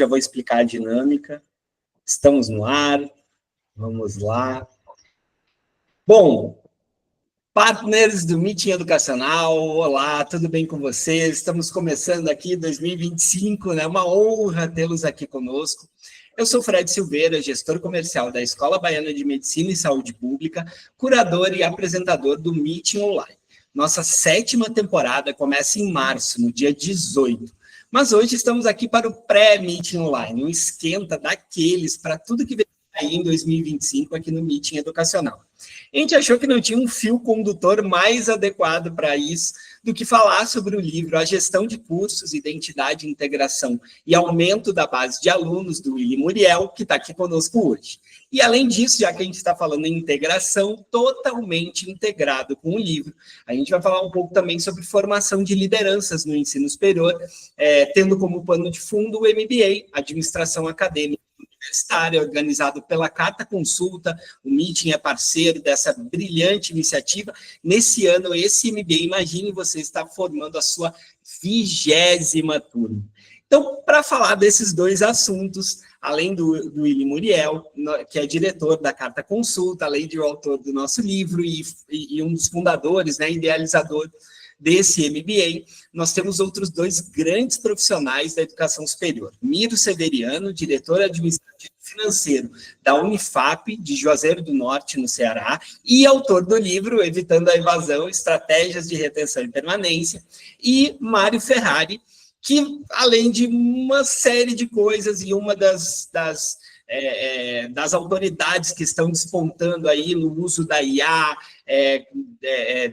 já vou explicar a dinâmica. Estamos no ar, vamos lá. Bom, partners do Meeting Educacional, olá, tudo bem com vocês? Estamos começando aqui 2025, né? Uma honra tê-los aqui conosco. Eu sou Fred Silveira, gestor comercial da Escola Baiana de Medicina e Saúde Pública, curador e apresentador do Meeting Online. Nossa 7ª temporada começa em março, no dia 18. Mas hoje estamos aqui para o pré-Meeting Online, um esquenta daqueles para tudo que vem aí em 2025 aqui no Meeting Educacional. A gente achou que não tinha um fio condutor mais adequado para isso do que falar sobre o livro A Gestão de Cursos, Identidade, Integração e Aumento da Base de Alunos, do Willy Muriel, que está aqui conosco hoje. E, além disso, já que a gente está falando em integração, totalmente integrado com o livro, a gente vai falar um pouco também sobre formação de lideranças no ensino superior, tendo como pano de fundo o MBA, Administração Acadêmica Universitária, organizado pela Carta Consulta. O Meeting é parceiro dessa brilhante iniciativa. Nesse ano, esse MBA, imagine você estar formando a sua 20ª turma. Então, para falar desses dois assuntos, além do Willy Muriel, que é diretor da Carta Consulta, além de autor do nosso livro e um dos fundadores, né, idealizador desse MBA, nós temos outros dois grandes profissionais da educação superior. Miro Severiano, diretor administrativo financeiro da Unifap, de Juazeiro do Norte, no Ceará, e autor do livro Evitando a Evasão, Estratégias de Retenção e Permanência, e Mário Ferrari, que, além de uma série de coisas, e uma das autoridades que estão despontando aí no uso da IA,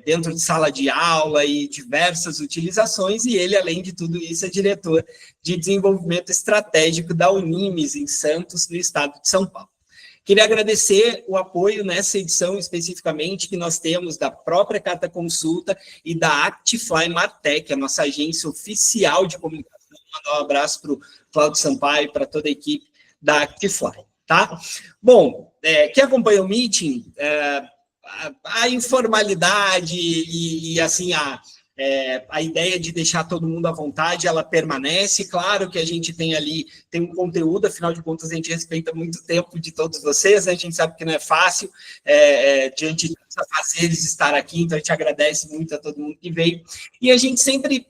dentro de sala de aula e diversas utilizações, e ele, além de tudo isso, é diretor de desenvolvimento estratégico da Unimes, em Santos, no estado de São Paulo. Queria agradecer o apoio nessa edição, especificamente, que nós temos da própria Carta Consulta e da Actifly Martech, a nossa agência oficial de comunicação. Mandar um abraço para o Cláudio Sampaio e para toda a equipe da Actifly, tá? Bom, quem acompanha o Meeting, a informalidade e assim, a ideia de deixar todo mundo à vontade, ela permanece. Claro que a gente tem um conteúdo, afinal de contas, a gente respeita muito o tempo de todos vocês, né? A gente sabe que não é fácil, diante dos afazeres, estar aqui, então a gente agradece muito a todo mundo que veio. E a gente sempre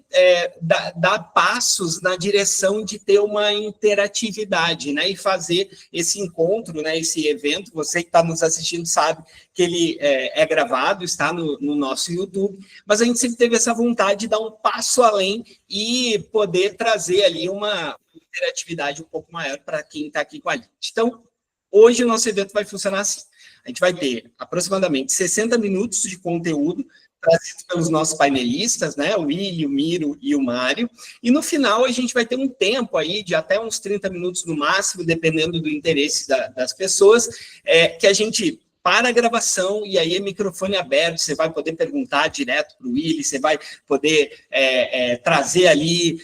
dá passos na direção de ter uma interatividade, né? E fazer esse encontro, né? Esse evento, você que está nos assistindo sabe que ele é gravado, está no nosso YouTube, mas a gente sempre teve essa vontade de dar um passo além e poder trazer ali uma interatividade um pouco maior para quem está aqui com a gente. Então, hoje o nosso evento vai funcionar assim. A gente vai ter aproximadamente 60 minutos de conteúdo trazido pelos nossos painelistas, né? O Willy, o Miro e o Mário. E no final a gente vai ter um tempo aí de até uns 30 minutos no máximo, dependendo do interesse das pessoas, que a gente para a gravação, e aí é microfone aberto, você vai poder perguntar direto para o Willy, você vai poder trazer ali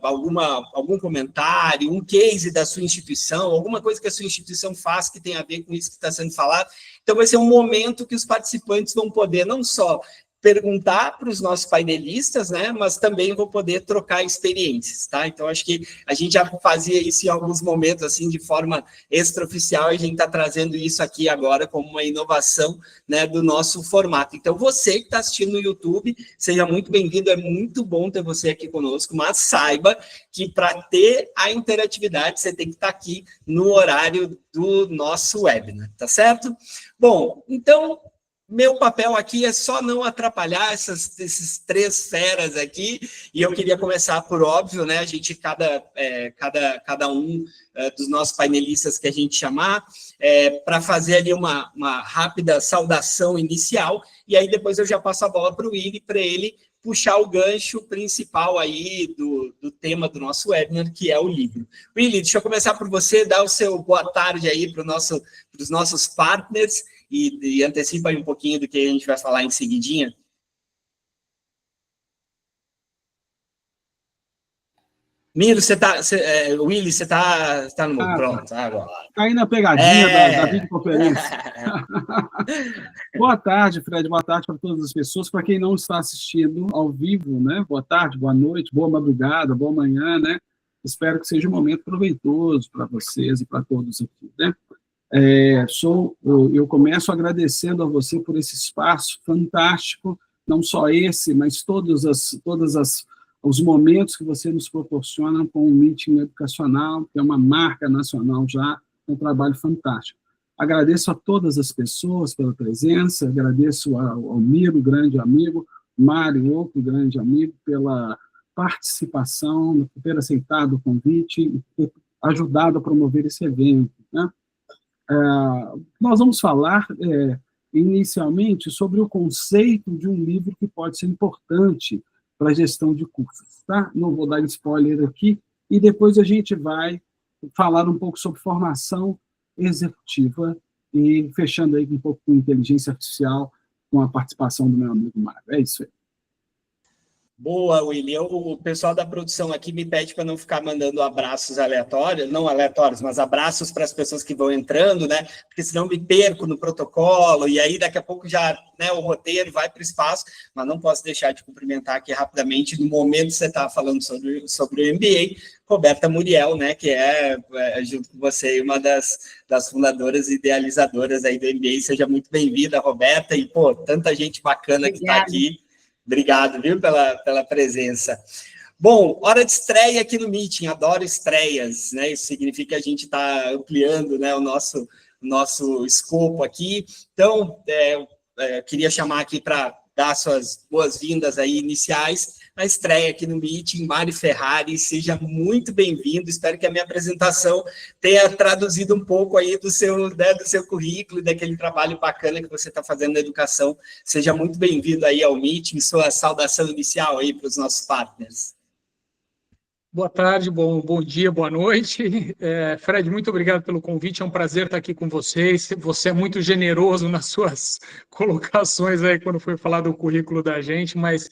algum comentário, um case da sua instituição, alguma coisa que a sua instituição faz que tem a ver com isso que está sendo falado. Então, vai ser um momento que os participantes vão poder não só perguntar para os nossos painelistas, né, mas também vou poder trocar experiências, tá? Então, acho que a gente já fazia isso em alguns momentos, assim, de forma extraoficial, e a gente está trazendo isso aqui agora como uma inovação, né, do nosso formato. Então, você que está assistindo no YouTube, seja muito bem-vindo, é muito bom ter você aqui conosco, mas saiba que para ter a interatividade, você tem que estar aqui no horário do nosso webinar, tá certo? Bom, então, meu papel aqui é só não atrapalhar esses três feras aqui, e eu queria começar por óbvio, né? A gente, cada um dos nossos painelistas que a gente chamar, para fazer ali uma rápida saudação inicial, e aí depois eu já passo a bola para o Willy, para ele puxar o gancho principal aí do tema do nosso webinar, que é o livro. Willy, deixa eu começar por você, dar o seu boa tarde aí para os nossos partners, e antecipa aí um pouquinho do que a gente vai falar em seguidinha. Miro, Willy, você tá no mundo. Pronto, agora. Cai na pegadinha da videoconferência. Boa tarde, Fred, boa tarde para todas as pessoas. Para quem não está assistindo ao vivo, né? Boa tarde, boa noite, boa madrugada, boa manhã, né? Espero que seja um momento proveitoso para vocês e para todos aqui, né? Eu começo agradecendo a você por esse espaço fantástico, não só esse, mas todos os momentos que você nos proporciona com o Meeting Educacional, que é uma marca nacional já, um trabalho fantástico. Agradeço a todas as pessoas pela presença, agradeço ao Miro, grande amigo, Mário, outro grande amigo, pela participação, por ter aceitado o convite e ter ajudado a promover esse evento, né? Nós vamos falar, inicialmente, sobre o conceito de um livro que pode ser importante para a gestão de cursos, tá? Não vou dar spoiler aqui, e depois a gente vai falar um pouco sobre formação executiva e fechando aí um pouco com inteligência artificial, com a participação do meu amigo Mário. É isso aí. Boa, William. O pessoal da produção aqui me pede para não ficar mandando abraços aleatórios, não aleatórios, mas abraços para as pessoas que vão entrando, né? Porque senão me perco no protocolo, e aí daqui a pouco já, né, o roteiro vai para o espaço, mas não posso deixar de cumprimentar aqui rapidamente, no momento que você estava falando sobre o MBA, Roberta Muriel, né, que é, junto com você, uma das fundadoras e idealizadoras aí do MBA. Seja muito bem-vinda, Roberta, e, pô, tanta gente bacana que está aqui. Obrigado, viu, pela presença. Bom, hora de estreia aqui no Meeting, adoro estreias, né? Isso significa que a gente está ampliando, né, o nosso escopo aqui. Então, queria chamar aqui para dar suas boas-vindas aí iniciais na estreia aqui no Meeting, Mari Ferrari, seja muito bem-vindo. Espero que a minha apresentação tenha traduzido um pouco aí do seu currículo e daquele trabalho bacana que você está fazendo na educação. Seja muito bem-vindo aí ao Meeting, sua saudação inicial aí para os nossos partners. Boa tarde, bom dia, boa noite. Fred, muito obrigado pelo convite, é um prazer estar aqui com vocês. Você é muito generoso nas suas colocações aí quando foi falar do currículo da gente, mas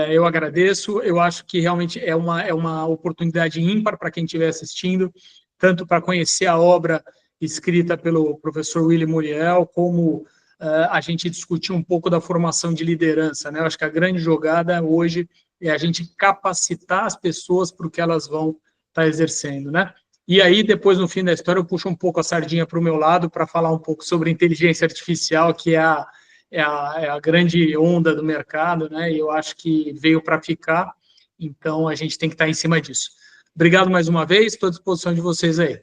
eu agradeço. Eu acho que realmente é uma oportunidade ímpar para quem estiver assistindo, tanto para conhecer a obra escrita pelo professor Willy Muriel, como a gente discutir um pouco da formação de liderança, né? Eu acho que a grande jogada hoje é a gente capacitar as pessoas para o que elas vão estar exercendo, né? E aí, depois, no fim da história, eu puxo um pouco a sardinha para o meu lado para falar um pouco sobre inteligência artificial, que é a grande onda do mercado, né? E eu acho que veio para ficar, então a gente tem que estar em cima disso. Obrigado mais uma vez, estou à disposição de vocês aí.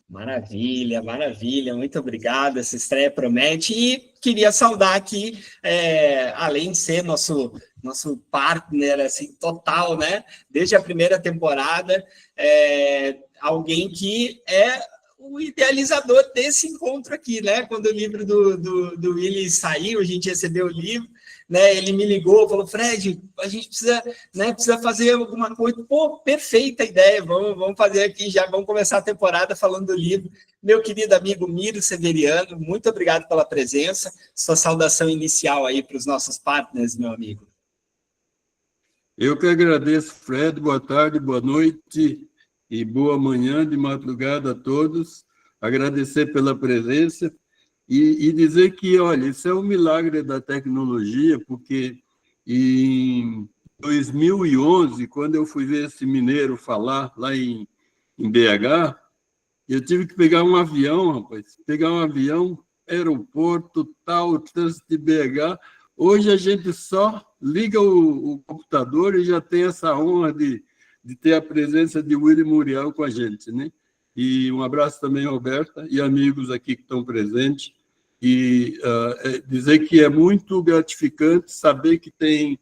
Maravilha, maravilha, muito obrigado, essa estreia promete, e queria saudar aqui, além de ser nosso partner, assim, total, né, desde a primeira temporada, alguém que é o idealizador desse encontro aqui, né, quando o livro do Willy saiu, a gente recebeu o livro, né, ele me ligou, falou, Fred, a gente precisa fazer alguma coisa. Pô, perfeita ideia, vamos fazer aqui, já vamos começar a temporada falando do livro. Meu querido amigo Miro Severiano, muito obrigado pela presença, sua saudação inicial aí para os nossos partners, meu amigo. Eu que agradeço, Fred, boa tarde, boa noite e boa manhã de madrugada a todos, agradecer pela presença. E dizer que, olha, isso é um milagre da tecnologia, porque em 2011, quando eu fui ver esse mineiro falar lá em BH, eu tive que pegar um avião, rapaz, aeroporto, tal, trânsito de BH. Hoje a gente só liga o computador e já tem essa honra de ter a presença de Willy Muriel com a gente, né? E um abraço também, Roberta, e amigos aqui que estão presentes. E dizer que é muito gratificante saber que tem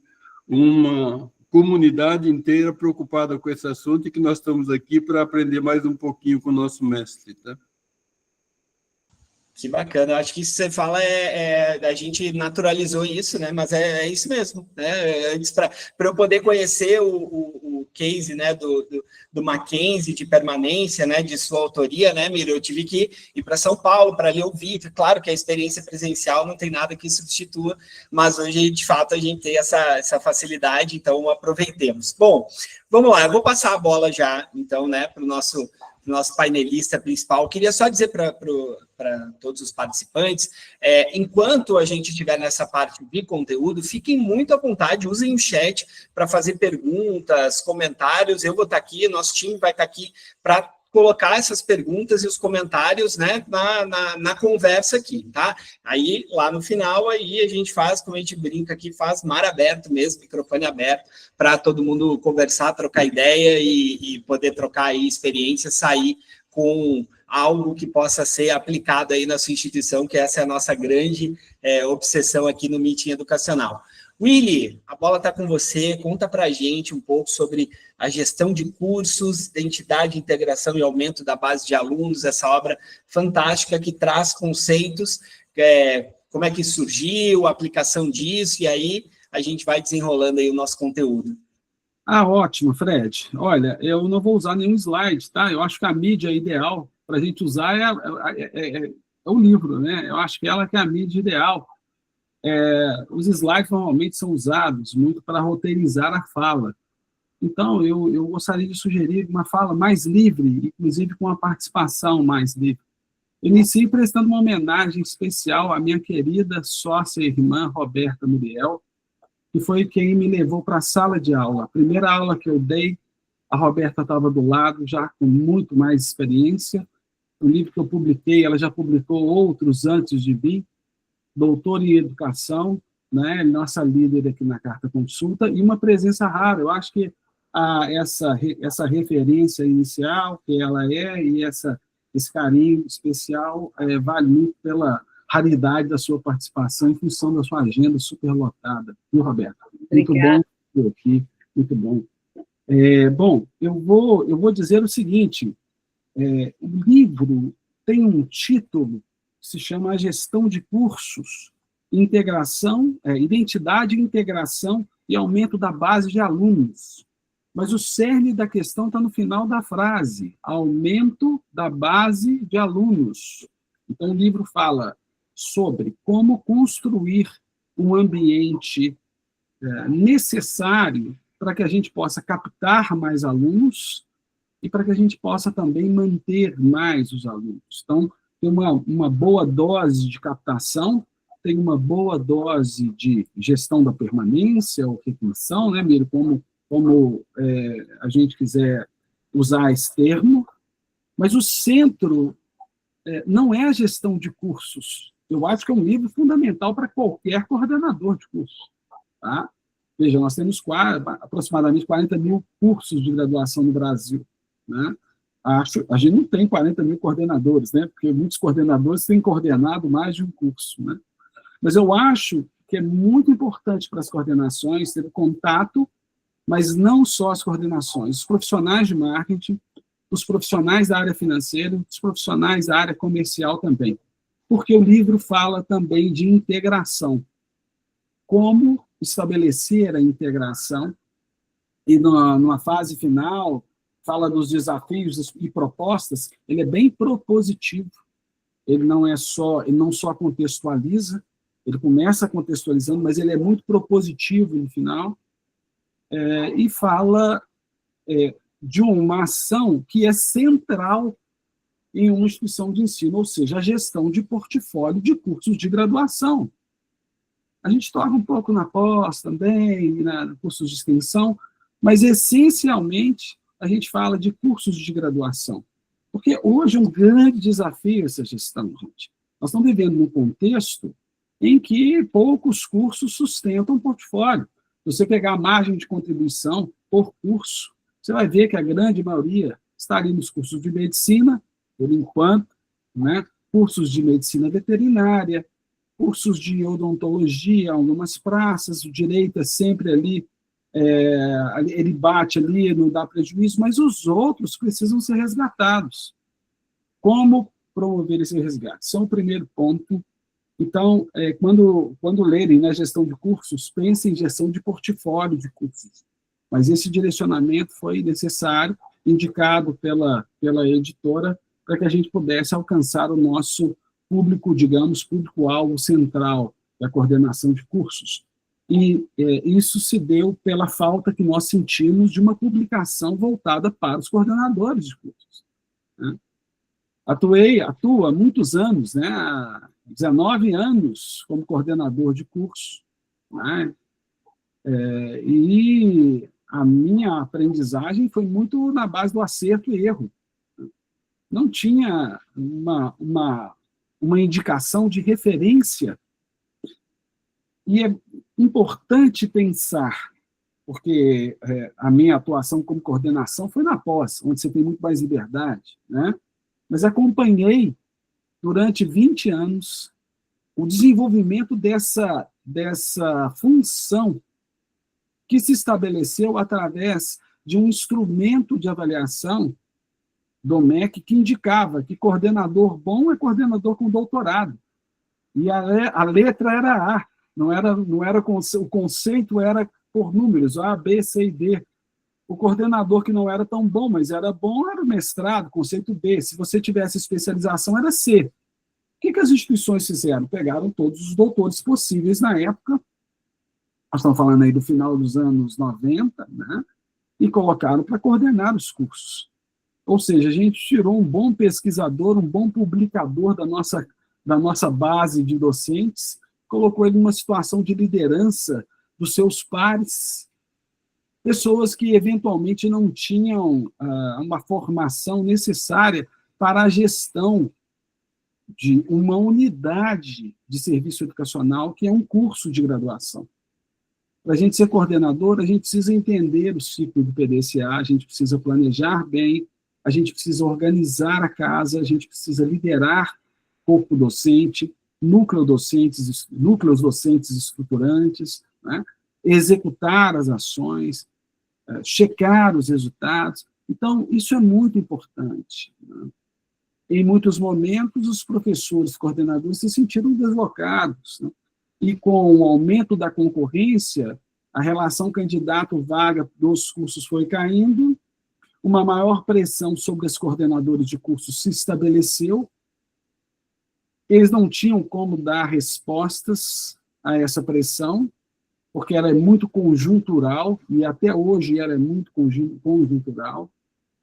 uma comunidade inteira preocupada com esse assunto e que nós estamos aqui para aprender mais um pouquinho com o nosso mestre, tá? Que bacana, eu acho que isso que você fala a gente naturalizou isso, né? Mas é isso mesmo, né? Antes, para eu poder conhecer o case, né, do Mackenzie de permanência, né, de sua autoria, né, Miro, eu tive que ir para São Paulo para ler o vídeo. Claro que a experiência presencial não tem nada que substitua, mas hoje, de fato, a gente tem essa facilidade, então aproveitemos. Bom, vamos lá, eu vou passar a bola já, então, né, para o nosso painelista principal. Queria só dizer para todos os participantes, enquanto a gente estiver nessa parte de conteúdo, fiquem muito à vontade, usem o chat para fazer perguntas, comentários. Eu vou estar aqui, nosso time vai estar aqui para colocar essas perguntas e os comentários, né, na conversa aqui, tá? Aí, lá no final, aí a gente faz, como a gente brinca aqui, faz mar aberto mesmo, microfone aberto, para todo mundo conversar, trocar ideia e poder trocar aí experiência, sair com algo que possa ser aplicado aí na sua instituição, que essa é a nossa grande obsessão aqui no Meeting Educacional. Willy, a bola está com você, conta para a gente um pouco sobre a gestão de cursos, identidade, integração e aumento da base de alunos, essa obra fantástica que traz conceitos, como é que surgiu, a aplicação disso, e aí a gente vai desenrolando aí o nosso conteúdo. Ótimo, Fred. Olha, eu não vou usar nenhum slide, tá? Eu acho que a mídia ideal para a gente usar é o livro, né? Eu acho que ela que é a mídia ideal. Os slides normalmente são usados muito para roteirizar a fala. Então, eu gostaria de sugerir uma fala mais livre, inclusive com uma participação mais livre. Iniciei prestando uma homenagem especial à minha querida sócia e irmã, Roberta Muriel, que foi quem me levou para a sala de aula. A primeira aula que eu dei, a Roberta estava do lado, já com muito mais experiência. O livro que eu publiquei, ela já publicou outros antes de mim, doutor em educação, né, nossa líder aqui na Carta Consulta, e uma presença rara. Eu acho que essa referência inicial que ela e esse carinho especial vale muito pela raridade da sua participação em função da sua agenda superlotada. Viu, Roberta? Muito bom ter aqui, muito bom. Bom, eu vou dizer o seguinte, o livro tem um título que se chama A Gestão de Cursos, Identidade, Integração e Aumento da Base de Alunos. Mas o cerne da questão está no final da frase, aumento da base de alunos. Então, o livro fala sobre como construir um ambiente necessário para que a gente possa captar mais alunos e para que a gente possa também manter mais os alunos. Então, tem uma boa dose de captação, tem uma boa dose de gestão da permanência ou retenção, né, Miro, como a gente quiser usar esse termo, mas o centro não é a gestão de cursos. Eu acho que é um livro fundamental para qualquer coordenador de curso. Tá? Veja, nós temos aproximadamente 40 mil cursos de graduação no Brasil. Né? A gente não tem 40 mil coordenadores, né? Porque muitos coordenadores têm coordenado mais de um curso. Né? Mas eu acho que é muito importante para as coordenações ter contato, mas não só as coordenações, os profissionais de marketing, os profissionais da área financeira, os profissionais da área comercial também. Porque o livro fala também de integração. Como estabelecer a integração, e numa fase final, fala dos desafios e propostas, ele é bem propositivo. Ele não só contextualiza, ele começa contextualizando, mas ele é muito propositivo no final, e fala de uma ação que é central em uma instituição de ensino, ou seja, a gestão de portfólio de cursos de graduação. A gente toca um pouco na pós também, cursos de extensão, mas, essencialmente, a gente fala de cursos de graduação. Porque hoje é um grande desafio essa gestão, gente. Nós estamos vivendo num contexto em que poucos cursos sustentam o portfólio. Se você pegar a margem de contribuição por curso, você vai ver que a grande maioria está ali nos cursos de medicina, por enquanto, né? Cursos de medicina veterinária, cursos de odontologia, algumas praças, o direito é sempre ali, ele bate ali, não dá prejuízo, mas os outros precisam ser resgatados. Como promover esse resgate? Esse é o primeiro ponto. Então, quando lerem na gestão de cursos, pensem em gestão de portfólio de cursos. Mas esse direcionamento foi necessário, indicado pela editora, para que a gente pudesse alcançar o nosso público, digamos, público-alvo central da coordenação de cursos. E isso se deu pela falta que nós sentimos de uma publicação voltada para os coordenadores de cursos. né? Atuo há muitos anos, né? Há 19 anos como coordenador de curso, né? E a minha aprendizagem foi muito na base do acerto e erro. Não tinha uma indicação de referência. E é importante pensar, porque a minha atuação como coordenação foi na pós, onde você tem muito mais liberdade, né? Mas acompanhei, durante 20 anos, o desenvolvimento dessa função que se estabeleceu através de um instrumento de avaliação do MEC que indicava que coordenador bom é coordenador com doutorado. E a letra era A, não era o conceito era por números, A, B, C e D. O coordenador que não era tão bom, mas era bom, era o mestrado, conceito B. Se você tivesse especialização, era C. O que as instituições fizeram? Pegaram todos os doutores possíveis na época, nós estamos falando aí do final dos anos 90, né? E colocaram para coordenar os cursos. Ou seja, a gente tirou um bom pesquisador, um bom publicador da nossa base de docentes, colocou ele numa situação de liderança dos seus pares, pessoas que eventualmente não tinham uma formação necessária para a gestão de uma unidade de serviço educacional, que é um curso de graduação. Para a gente ser coordenador, a gente precisa entender o ciclo do PDCA, a gente precisa planejar bem, a gente precisa organizar a casa, a gente precisa liderar corpo docente, núcleos docentes estruturantes, né? Executar as ações, checar os resultados. Então, isso é muito importante, né? Em muitos momentos, os professores coordenadores se sentiram deslocados, né? E com o aumento da concorrência, a relação candidato-vaga dos cursos foi caindo, uma maior pressão sobre os coordenadores de cursos se estabeleceu, eles não tinham como dar respostas a essa pressão, porque ela é muito conjuntural, e até hoje ela é muito conjuntural,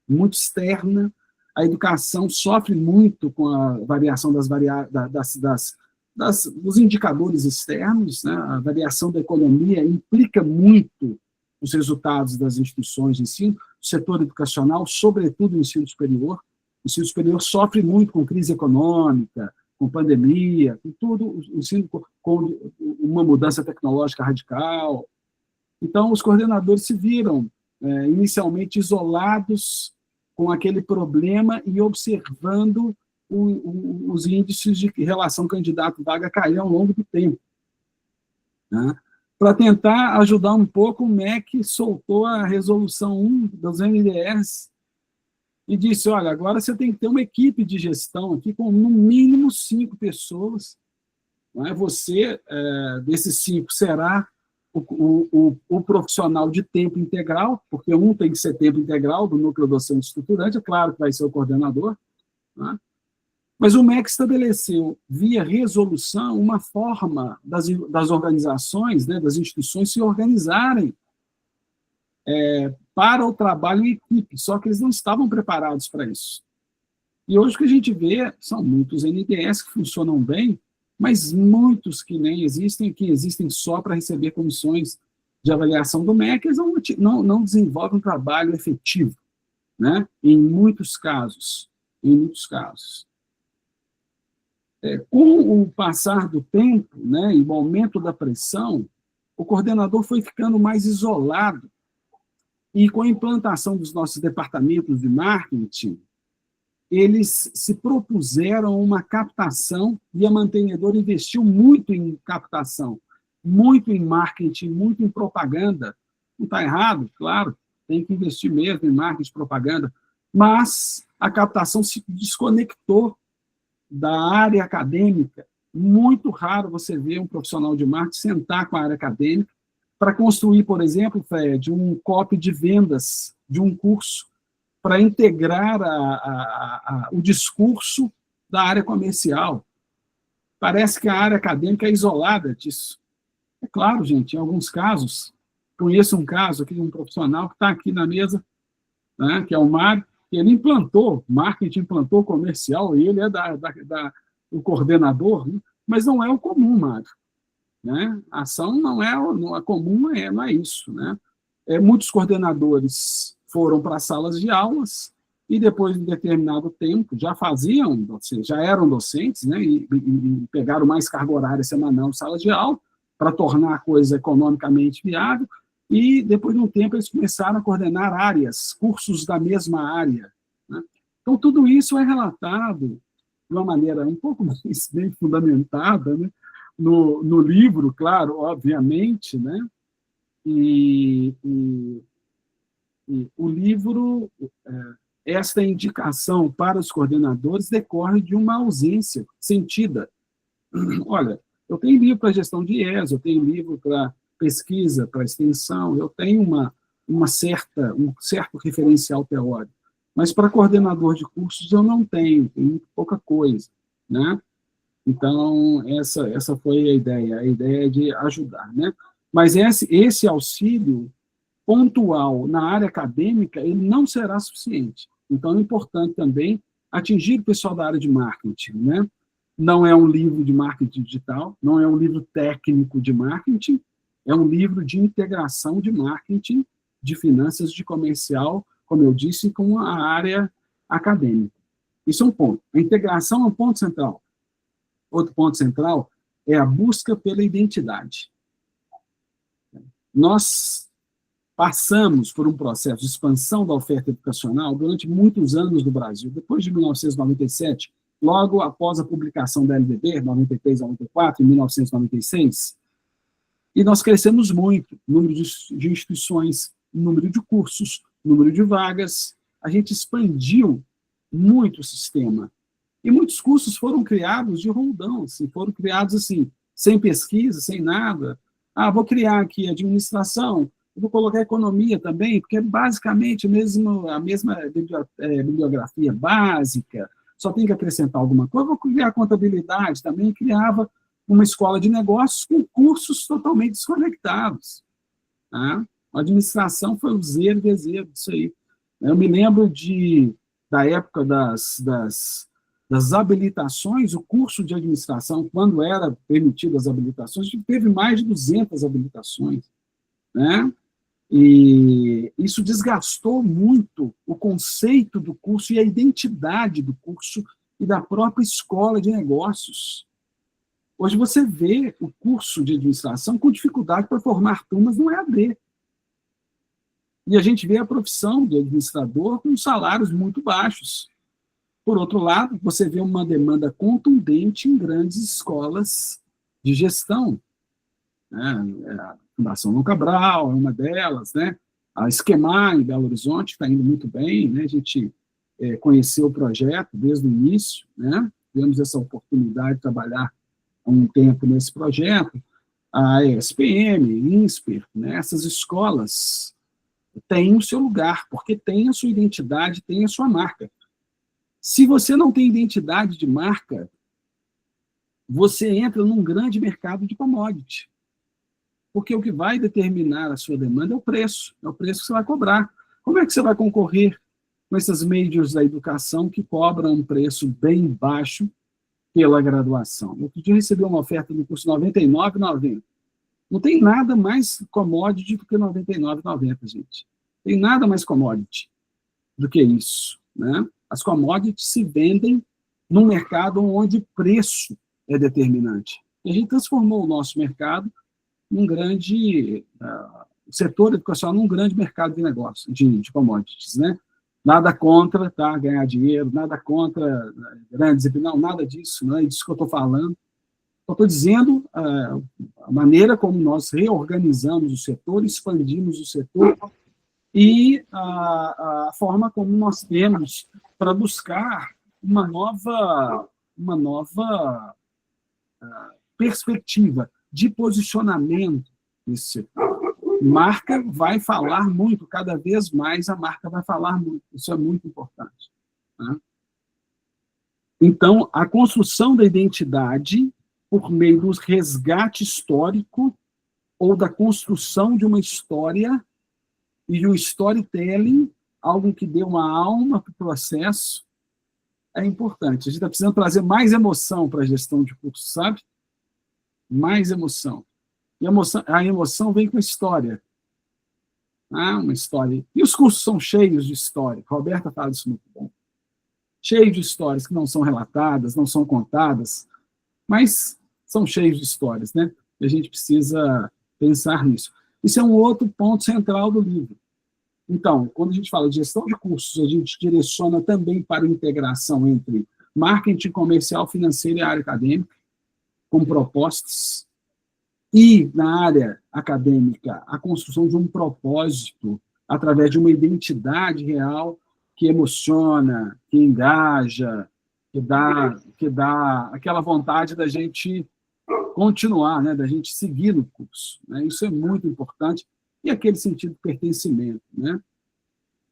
muito externa. A educação sofre muito com a variação dos indicadores externos, né? A variação da economia implica muito os resultados das instituições de ensino, o setor educacional, sobretudo o ensino superior. O ensino superior sofre muito com crise econômica, com pandemia, com tudo, o ensino com uma mudança tecnológica radical. Então, os coordenadores se viram inicialmente isolados com aquele problema e observando os índices de relação candidato-vaga cair ao longo do tempo, né? Para tentar ajudar um pouco, o MEC soltou a resolução 1 dos NDRs e disse, olha, agora você tem que ter uma equipe de gestão aqui com, no mínimo, 5 pessoas. Não é? Você, desses 5, será o profissional de tempo integral, porque um tem que ser tempo integral do núcleo docente estruturante, é claro que vai ser o coordenador, né? Mas o MEC estabeleceu, via resolução, uma forma das organizações, né, das instituições se organizarem para o trabalho em equipe, só que eles não estavam preparados para isso. E hoje o que a gente vê são muitos NDS que funcionam bem, mas muitos que nem existem, que existem só para receber comissões de avaliação do MEC, eles não desenvolvem um trabalho efetivo, né, em muitos casos. Com o passar do tempo, né, e o aumento da pressão, o coordenador foi ficando mais isolado, e com a implantação dos nossos departamentos de marketing, eles se propuseram uma captação, e a mantenedora investiu muito em captação, muito em marketing, muito em propaganda. Não está errado, claro, tem que investir mesmo em marketing e propaganda, mas a captação se desconectou da área acadêmica. Muito raro você ver um profissional de marketing sentar com a área acadêmica para construir, por exemplo, Fred, um copy de vendas de um curso para integrar o discurso da área comercial. Parece que a área acadêmica é isolada disso. É claro, gente, em alguns casos, conheço um caso aqui de um profissional que está aqui na mesa, né, que é o Mário, que ele implantou, marketing implantou comercial, e ele é o coordenador, né? Mas não é o comum, Mário. Né? A ação não é comum, não é isso. Né? Muitos coordenadores foram para salas de aulas e depois de um determinado tempo já já eram docentes, né? e pegaram mais carga horária semanal em sala de aula para tornar a coisa economicamente viável, e depois de um tempo eles começaram a coordenar áreas, cursos da mesma área. Né? Então, tudo isso é relatado de uma maneira um pouco mais bem fundamentada, né? No livro, claro, obviamente, né? E o livro, esta indicação para os coordenadores decorre de uma ausência sentida. Olha, eu tenho livro para gestão de IES, eu tenho livro para pesquisa, para extensão, eu tenho um certo referencial teórico, mas para coordenador de cursos eu não tenho muito pouca coisa, né? Então, essa foi a ideia de ajudar, né? Mas esse auxílio pontual na área acadêmica, ele não será suficiente. Então, é importante também atingir o pessoal da área de marketing, né? Não é um livro de marketing digital, não é um livro técnico de marketing, é um livro de integração de marketing, de finanças, de comercial, como eu disse, com a área acadêmica. Isso é um ponto. A integração é um ponto central. Outro ponto central é a busca pela identidade. Nós passamos por um processo de expansão da oferta educacional durante muitos anos no Brasil. Depois de 1997, logo após a publicação da LDB, 93 a 94, em 1996, e nós crescemos muito, número de instituições, número de cursos, número de vagas, a gente expandiu muito o sistema. E muitos cursos foram criados de roldão, assim, foram criados assim, sem pesquisa, sem nada. Vou criar aqui administração, vou colocar economia também, porque é basicamente a mesma bibliografia básica, só tem que acrescentar alguma coisa. Vou criar contabilidade também, criava uma escola de negócios com cursos totalmente desconectados. Tá? A administração foi o zero de zero disso aí. Eu me lembro da época das habilitações, o curso de administração, quando era permitido as habilitações, teve mais de 200 habilitações. Né? E isso desgastou muito o conceito do curso e a identidade do curso e da própria escola de negócios. Hoje você vê o curso de administração com dificuldade para formar turmas no EAD. E a gente vê a profissão de administrador com salários muito baixos. Por outro lado, você vê uma demanda contundente em grandes escolas de gestão. Né? A Fundação Dom Cabral é uma delas, né? A Esquemar, em Belo Horizonte, está indo muito bem, né? A gente conheceu o projeto desde o início, né? Tivemos essa oportunidade de trabalhar há um tempo nesse projeto. A ESPM, INSPER, né? Essas escolas têm o seu lugar, porque têm a sua identidade, têm a sua marca. Se você não tem identidade de marca, você entra num grande mercado de commodity. Porque o que vai determinar a sua demanda é o preço que você vai cobrar. Como é que você vai concorrer com essas majors da educação que cobram um preço bem baixo pela graduação? Outro dia eu recebi uma oferta no curso R$ 99,90. Não tem nada mais commodity do que R$ 99,90, gente. Tem nada mais commodity do que isso, né? As commodities se vendem num mercado onde o preço é determinante. E a gente transformou o nosso mercado num grande... o setor educacional num grande mercado de negócio, de commodities, né? Nada contra, tá, ganhar dinheiro, nada contra grandes... Não, nada disso, não é disso que eu estou falando. Eu estou dizendo a maneira como nós reorganizamos o setor, expandimos o setor, e a forma como nós temos para buscar uma nova perspectiva de posicionamento nesse setor. Marca vai falar muito, cada vez mais a marca vai falar muito, isso é muito importante. Né? Então, a construção da identidade por meio do resgate histórico ou da construção de uma história e o storytelling, algo que dê uma alma para o processo é importante. A gente está precisando trazer mais emoção para a gestão de curso, sabe? Mais emoção. E a emoção vem com história. Uma história. E os cursos são cheios de história. A Roberta fala isso muito bom. Cheios de histórias que não são relatadas, não são contadas, mas são cheios de histórias, né? E a gente precisa pensar nisso. Isso é um outro ponto central do livro. Então, quando a gente fala de gestão de cursos, a gente direciona também para a integração entre marketing comercial, financeiro e área acadêmica, com propostas, e na área acadêmica, a construção de um propósito através de uma identidade real que emociona, que engaja, que dá aquela vontade da gente continuar, né, da gente seguir no curso. Né? Isso é muito importante, e aquele sentido de pertencimento. Né?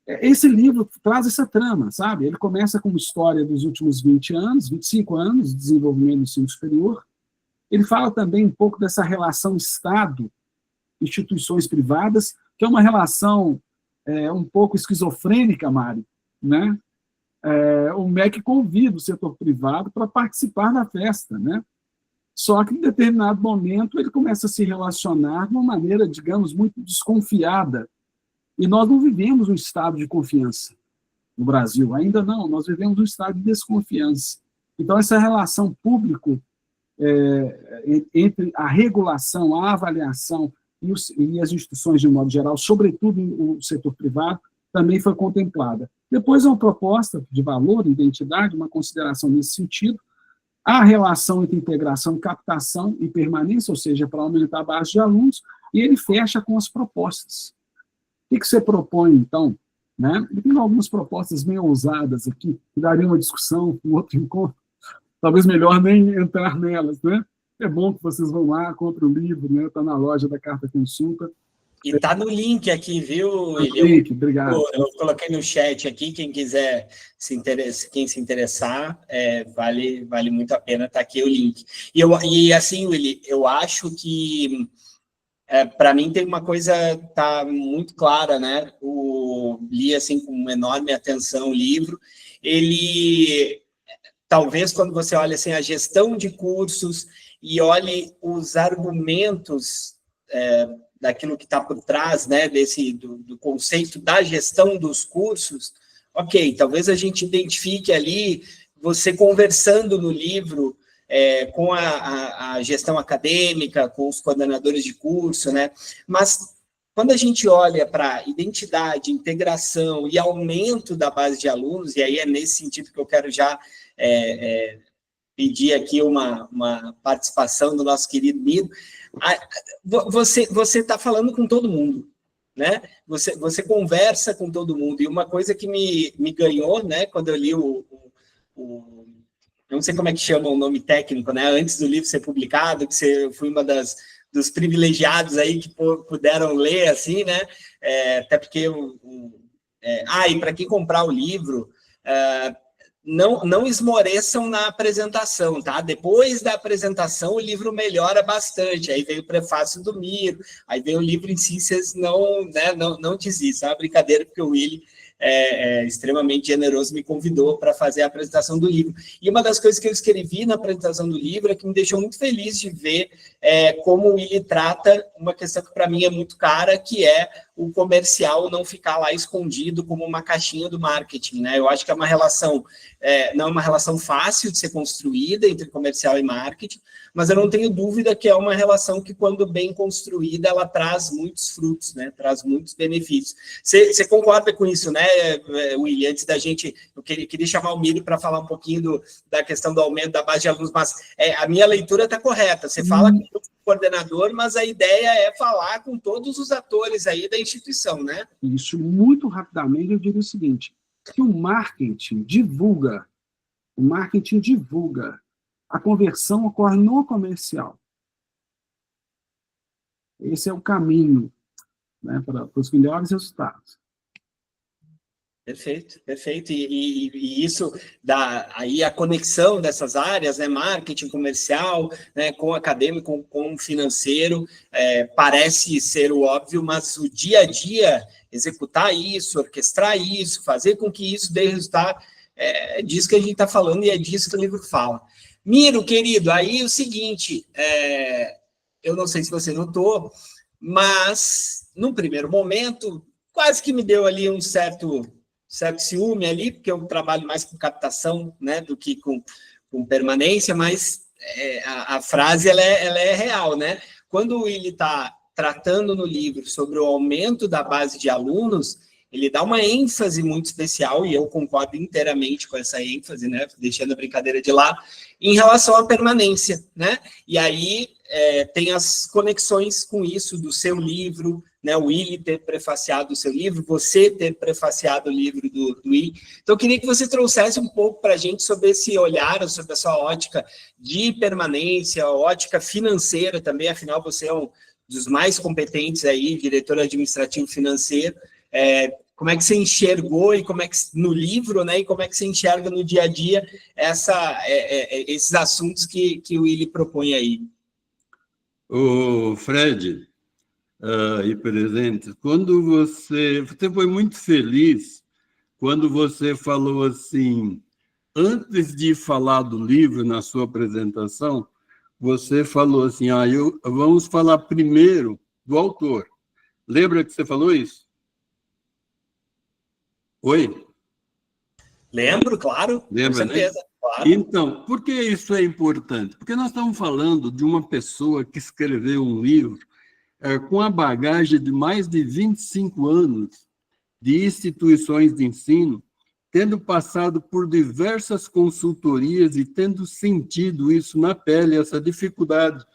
Esse livro traz essa trama, sabe? Ele começa com uma história dos últimos 20 anos, 25 anos de desenvolvimento do ensino superior. Ele fala também um pouco dessa relação Estado, instituições privadas, que é uma relação um pouco esquizofrênica, Mário, né? O MEC convida o setor privado para participar da festa, né? Só que, em determinado momento, ele começa a se relacionar de uma maneira, digamos, muito desconfiada. E nós não vivemos um estado de confiança no Brasil, ainda não, nós vivemos um estado de desconfiança. Então, essa relação público entre a regulação, a avaliação e as instituições de um modo geral, sobretudo o setor privado, também foi contemplada. Depois, uma proposta de valor, identidade, uma consideração nesse sentido, a relação entre integração, captação e permanência, ou seja, para aumentar a base de alunos, e ele fecha com as propostas. O que você propõe, então? Né? Eu tenho algumas propostas bem ousadas aqui, que daria uma discussão, um outro encontro, talvez melhor nem entrar nelas, né? É bom que vocês vão lá, comprem o livro, né? Está na loja da Carta Consulta. E está no link aqui, viu, William? Link, obrigado. Eu coloquei no chat aqui, quem quiser quem se interessar, vale muito a pena, está aqui o link. E assim, William, eu acho que, para mim, tem uma coisa tá muito clara, né? Li assim com enorme atenção o livro. Ele, talvez, quando você olha assim, a gestão de cursos e olhe os argumentos daquilo que está por trás, né, do conceito da gestão dos cursos, ok, talvez a gente identifique ali, você conversando no livro com a gestão acadêmica, com os coordenadores de curso, né, mas quando a gente olha para identidade, integração e aumento da base de alunos, e aí é nesse sentido que eu quero já pedir aqui uma participação do nosso querido Miro, você está falando com todo mundo, né? Você conversa com todo mundo, e uma coisa que me ganhou, né, quando eu li eu não sei como é que chama o nome técnico, né, antes do livro ser publicado, que eu fui uma dos privilegiados aí que puderam ler, assim, né, até porque e para quem comprar o livro, não esmoreçam na apresentação, tá? Depois da apresentação, o livro melhora bastante. Aí veio o prefácio do Miro, aí veio o livro em si, vocês não desistam. É uma brincadeira, porque o Willy é extremamente generoso, me convidou para fazer a apresentação do livro. E uma das coisas que eu escrevi na apresentação do livro é que me deixou muito feliz de ver como o Willy trata uma questão que para mim é muito cara, que é o comercial não ficar lá escondido como uma caixinha do marketing, né? Eu acho que é uma relação, não é uma relação fácil de ser construída entre comercial e marketing, mas eu não tenho dúvida que é uma relação que, quando bem construída, ela traz muitos frutos, né? Traz muitos benefícios. Você concorda com isso, né, William? Antes da gente, eu queria chamar o Miro para falar um pouquinho da questão do aumento da base de alunos, mas a minha leitura está correta. Você fala com o coordenador, mas a ideia é falar com todos os atores aí da instituição, né? Isso, muito rapidamente, eu diria o seguinte, que o marketing divulga, a conversão ocorre no comercial. Esse é o caminho, né, para os melhores resultados. Perfeito, perfeito. E isso dá aí a conexão dessas áreas, né, marketing comercial, né, com acadêmico, com financeiro, parece ser o óbvio, mas o dia a dia executar isso, orquestrar isso, fazer com que isso dê resultado. É disso que a gente está falando e é disso que o livro fala. Miro, querido, aí é o seguinte, eu não sei se você notou, mas, num primeiro momento, quase que me deu ali um certo ciúme ali, porque eu trabalho mais com captação, né, do que com permanência, mas a frase ela é real, né? Quando ele está tratando no livro sobre o aumento da base de alunos, ele dá uma ênfase muito especial, e eu concordo inteiramente com essa ênfase, né, deixando a brincadeira de lado, em relação à permanência, né? E aí tem as conexões com isso do seu livro, né, o Willi ter prefaciado o seu livro, você ter prefaciado o livro do Willi. Então, eu queria que você trouxesse um pouco para a gente sobre esse olhar, sobre a sua ótica de permanência, ótica financeira também, afinal, você é um dos mais competentes aí, diretor administrativo financeiro. Como é que você enxergou e como é que no livro, né, e como é que você enxerga no dia a dia esses assuntos que o Willi propõe aí? O Fred, e presente, quando você foi muito feliz quando você falou assim, antes de falar do livro na sua apresentação, você falou assim, vamos falar primeiro do autor. Lembra que você falou isso? Oi? Lembro, claro, lembra, com certeza. Né? Claro. Então, por que isso é importante? Porque nós estamos falando de uma pessoa que escreveu um livro com a bagagem de mais de 25 anos de instituições de ensino, tendo passado por diversas consultorias e tendo sentido isso na pele, essa dificuldade.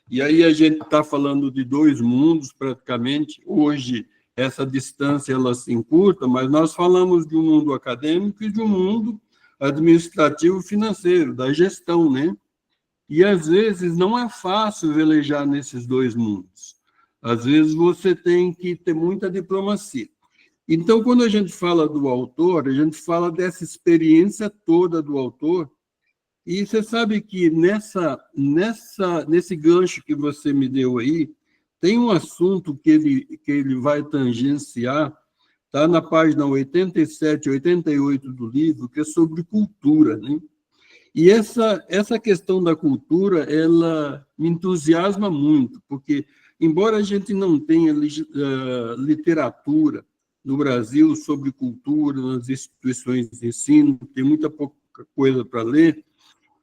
E aí a gente está falando de dois mundos, praticamente. Hoje, essa distância ela se encurta, mas nós falamos de um mundo acadêmico e de um mundo administrativo financeiro, da gestão, né? E, às vezes, não é fácil velejar nesses dois mundos. Às vezes, você tem que ter muita diplomacia. Então, quando a gente fala do autor, a gente fala dessa experiência toda do autor, e você sabe que nesse gancho que você me deu aí, tem um assunto que ele vai tangenciar, está na página 87, 88 do livro, que é sobre cultura, né? E essa questão da cultura, ela me entusiasma muito, porque, embora a gente não tenha literatura no Brasil sobre cultura, nas instituições de ensino, tem muita pouca coisa para ler,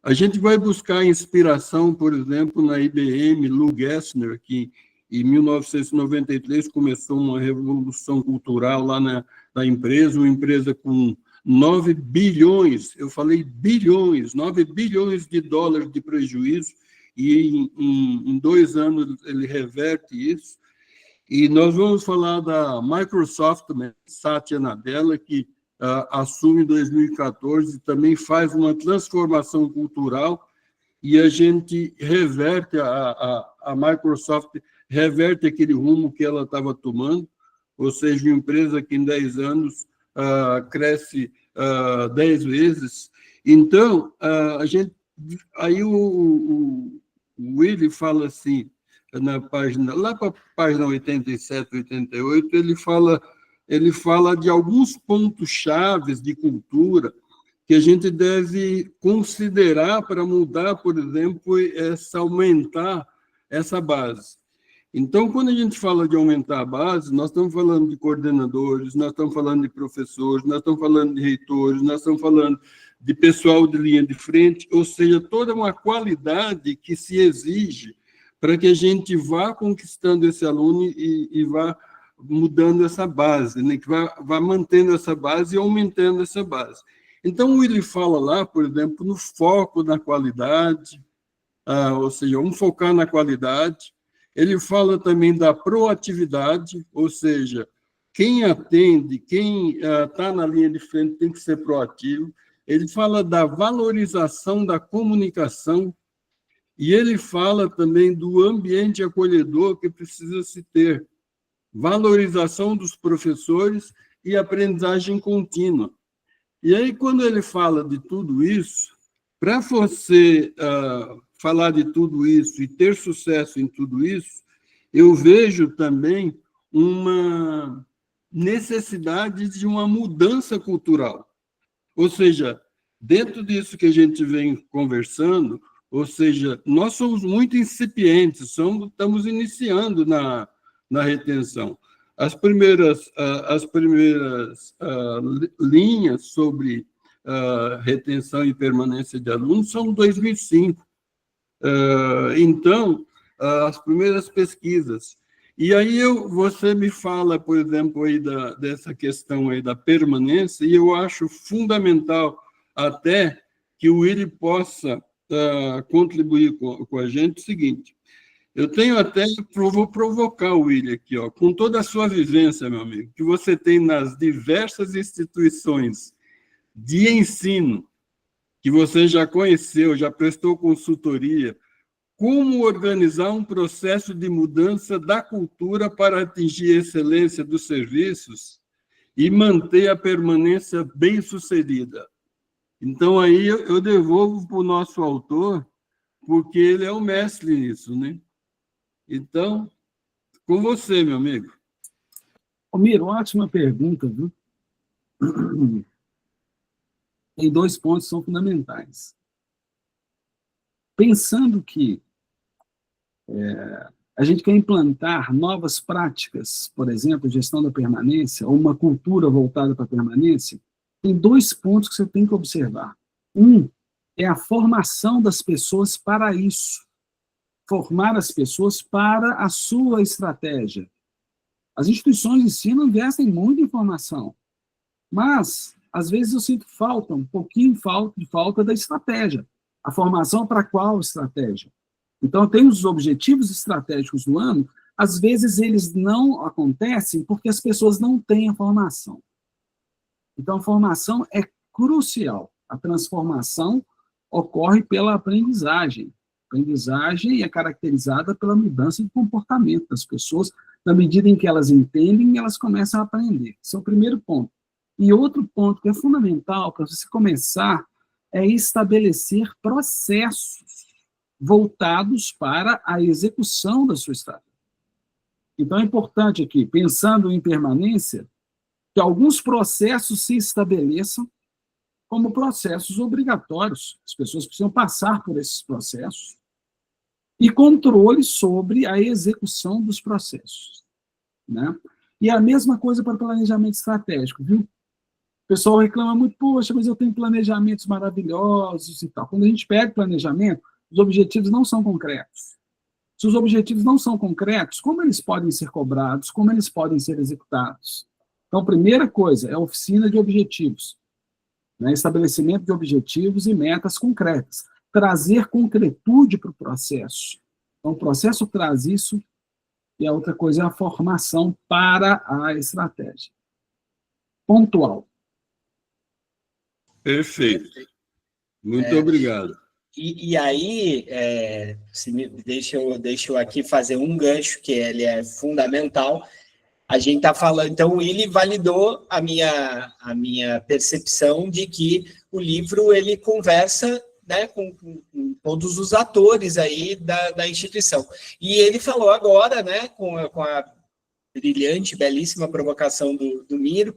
a gente vai buscar inspiração, por exemplo, na IBM, Lou Gerstner, que em 1993 começou uma revolução cultural lá na empresa, uma empresa com 9 bilhões, eu falei bilhões, 9 bilhões de dólares de prejuízo, e em 2 anos ele reverte isso. E nós vamos falar da Microsoft, Satya Nadella, que assume em 2014, também faz uma transformação cultural, e a gente reverte, a Microsoft reverte aquele rumo que ela estava tomando, ou seja, uma empresa que em 10 anos cresce 10 vezes. Então, aí o Willi fala assim, na página, lá para a página 87, 88, ele fala de alguns pontos chaves de cultura que a gente deve considerar para mudar, por exemplo, aumentar essa base. Então, quando a gente fala de aumentar a base, nós estamos falando de coordenadores, nós estamos falando de professores, nós estamos falando de reitores, nós estamos falando de pessoal de linha de frente, ou seja, toda uma qualidade que se exige para que a gente vá conquistando esse aluno e vá mudando essa base, né? Que vá mantendo essa base e aumentando essa base. Então, ele fala lá, por exemplo, no foco na qualidade, ou seja, vamos focar na qualidade. Ele fala também da proatividade, ou seja, quem atende, quem está na linha de frente tem que ser proativo. Ele fala da valorização da comunicação e ele fala também do ambiente acolhedor que precisa se ter, valorização dos professores e aprendizagem contínua. E aí, quando ele fala de tudo isso, para você falar de tudo isso e ter sucesso em tudo isso, eu vejo também uma necessidade de uma mudança cultural. Ou seja, dentro disso que a gente vem conversando, ou seja, nós somos muito incipientes, estamos iniciando na retenção. As primeiras linhas sobre retenção e permanência de alunos são de 2005. Então, as primeiras pesquisas. E aí você me fala, por exemplo, aí dessa questão aí da permanência, e eu acho fundamental até que o Willy possa contribuir com a gente o seguinte. Eu tenho até, vou provocar o Willy aqui, ó, com toda a sua vivência, meu amigo, que você tem nas diversas instituições de ensino, que você já conheceu, já prestou consultoria, como organizar um processo de mudança da cultura para atingir a excelência dos serviços e manter a permanência bem-sucedida. Então, aí eu devolvo para o nosso autor, porque ele é o mestre nisso, né? Então, com você, meu amigo. Miro, ótima pergunta, viu? Tem 2 pontos que são fundamentais. Pensando que a gente quer implantar novas práticas, por exemplo, gestão da permanência, ou uma cultura voltada para a permanência, tem 2 pontos que você tem que observar. Um é a formação das pessoas para isso. Formar as pessoas para a sua estratégia. As instituições de ensino investem muito em formação, mas, às vezes, eu sinto falta, um pouquinho de falta da estratégia. A formação para qual estratégia? Então, tem os objetivos estratégicos do ano, às vezes eles não acontecem porque as pessoas não têm a formação. Então, a formação é crucial. A transformação ocorre pela aprendizagem. A aprendizagem é caracterizada pela mudança de comportamento das pessoas, na medida em que elas entendem, elas começam a aprender. Esse é o primeiro ponto. E outro ponto que é fundamental para você começar é estabelecer processos voltados para a execução da sua estratégia. Então, é importante aqui, pensando em permanência, que alguns processos se estabeleçam como processos obrigatórios. As pessoas precisam passar por esses processos e controle sobre a execução dos processos, né? E a mesma coisa para o planejamento estratégico, viu? O pessoal reclama muito, poxa, mas eu tenho planejamentos maravilhosos e tal. Quando a gente pega planejamento, os objetivos não são concretos. Se os objetivos não são concretos, como eles podem ser cobrados? Como eles podem ser executados? Então, a primeira coisa é a oficina de objetivos, né? Estabelecimento de objetivos e metas concretas. Trazer concretude para o processo. Então, o processo traz isso, e a outra coisa é a formação para a estratégia. Pontual. Perfeito. Muito obrigado. E aí, deixa eu aqui fazer um gancho, que ele é fundamental. A gente está falando, então, ele validou a minha percepção de que o livro ele conversa, né, com todos os atores aí da instituição. E ele falou agora, né, com a brilhante, belíssima provocação do Miro,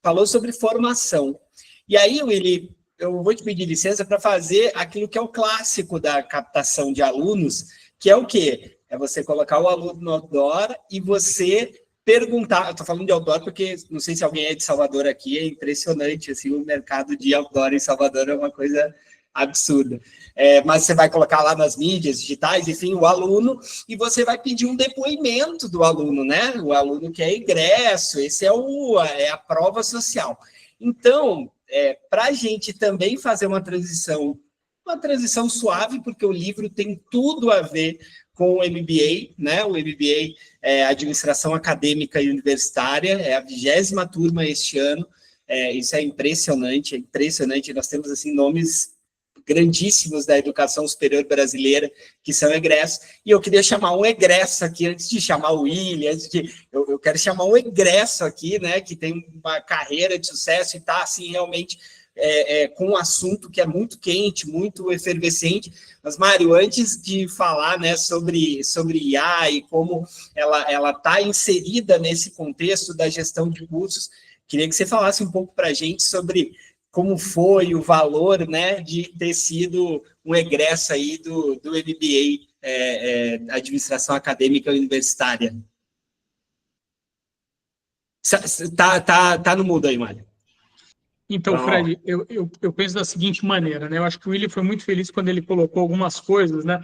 falou sobre formação. E aí, Willy, eu vou te pedir licença para fazer aquilo que é o clássico da captação de alunos, que é o quê? É você colocar o aluno no outdoor e você perguntar. Eu estou falando de outdoor porque não sei se alguém é de Salvador aqui, é impressionante, assim, o mercado de outdoor em Salvador é uma coisa absurda. Mas você vai colocar lá nas mídias digitais, enfim, o aluno, e você vai pedir um depoimento do aluno, né? O aluno que é egresso, esse é a prova social. Então, para a gente também fazer uma transição suave, porque o livro tem tudo a ver com o MBA, né? O MBA é Administração Acadêmica e Universitária, é a 20ª turma este ano. Isso é impressionante, Nós temos, assim, nomes grandíssimos da educação superior brasileira que são egressos, e eu queria chamar um egresso aqui, antes de chamar o William, eu quero chamar um egresso aqui, né, que tem uma carreira de sucesso e está, assim, realmente com um assunto que é muito quente, muito efervescente. Mas, Mário, antes de falar, né, sobre IA e como ela está inserida nesse contexto da gestão de cursos, queria que você falasse um pouco para a gente sobre como foi o valor, né, de ter sido um egresso aí do MBA, Administração Acadêmica Universitária. Tá no mudo aí, Mário. Então, Fred, eu penso da seguinte maneira, né? Eu acho que o Willi foi muito feliz quando ele colocou algumas coisas, né,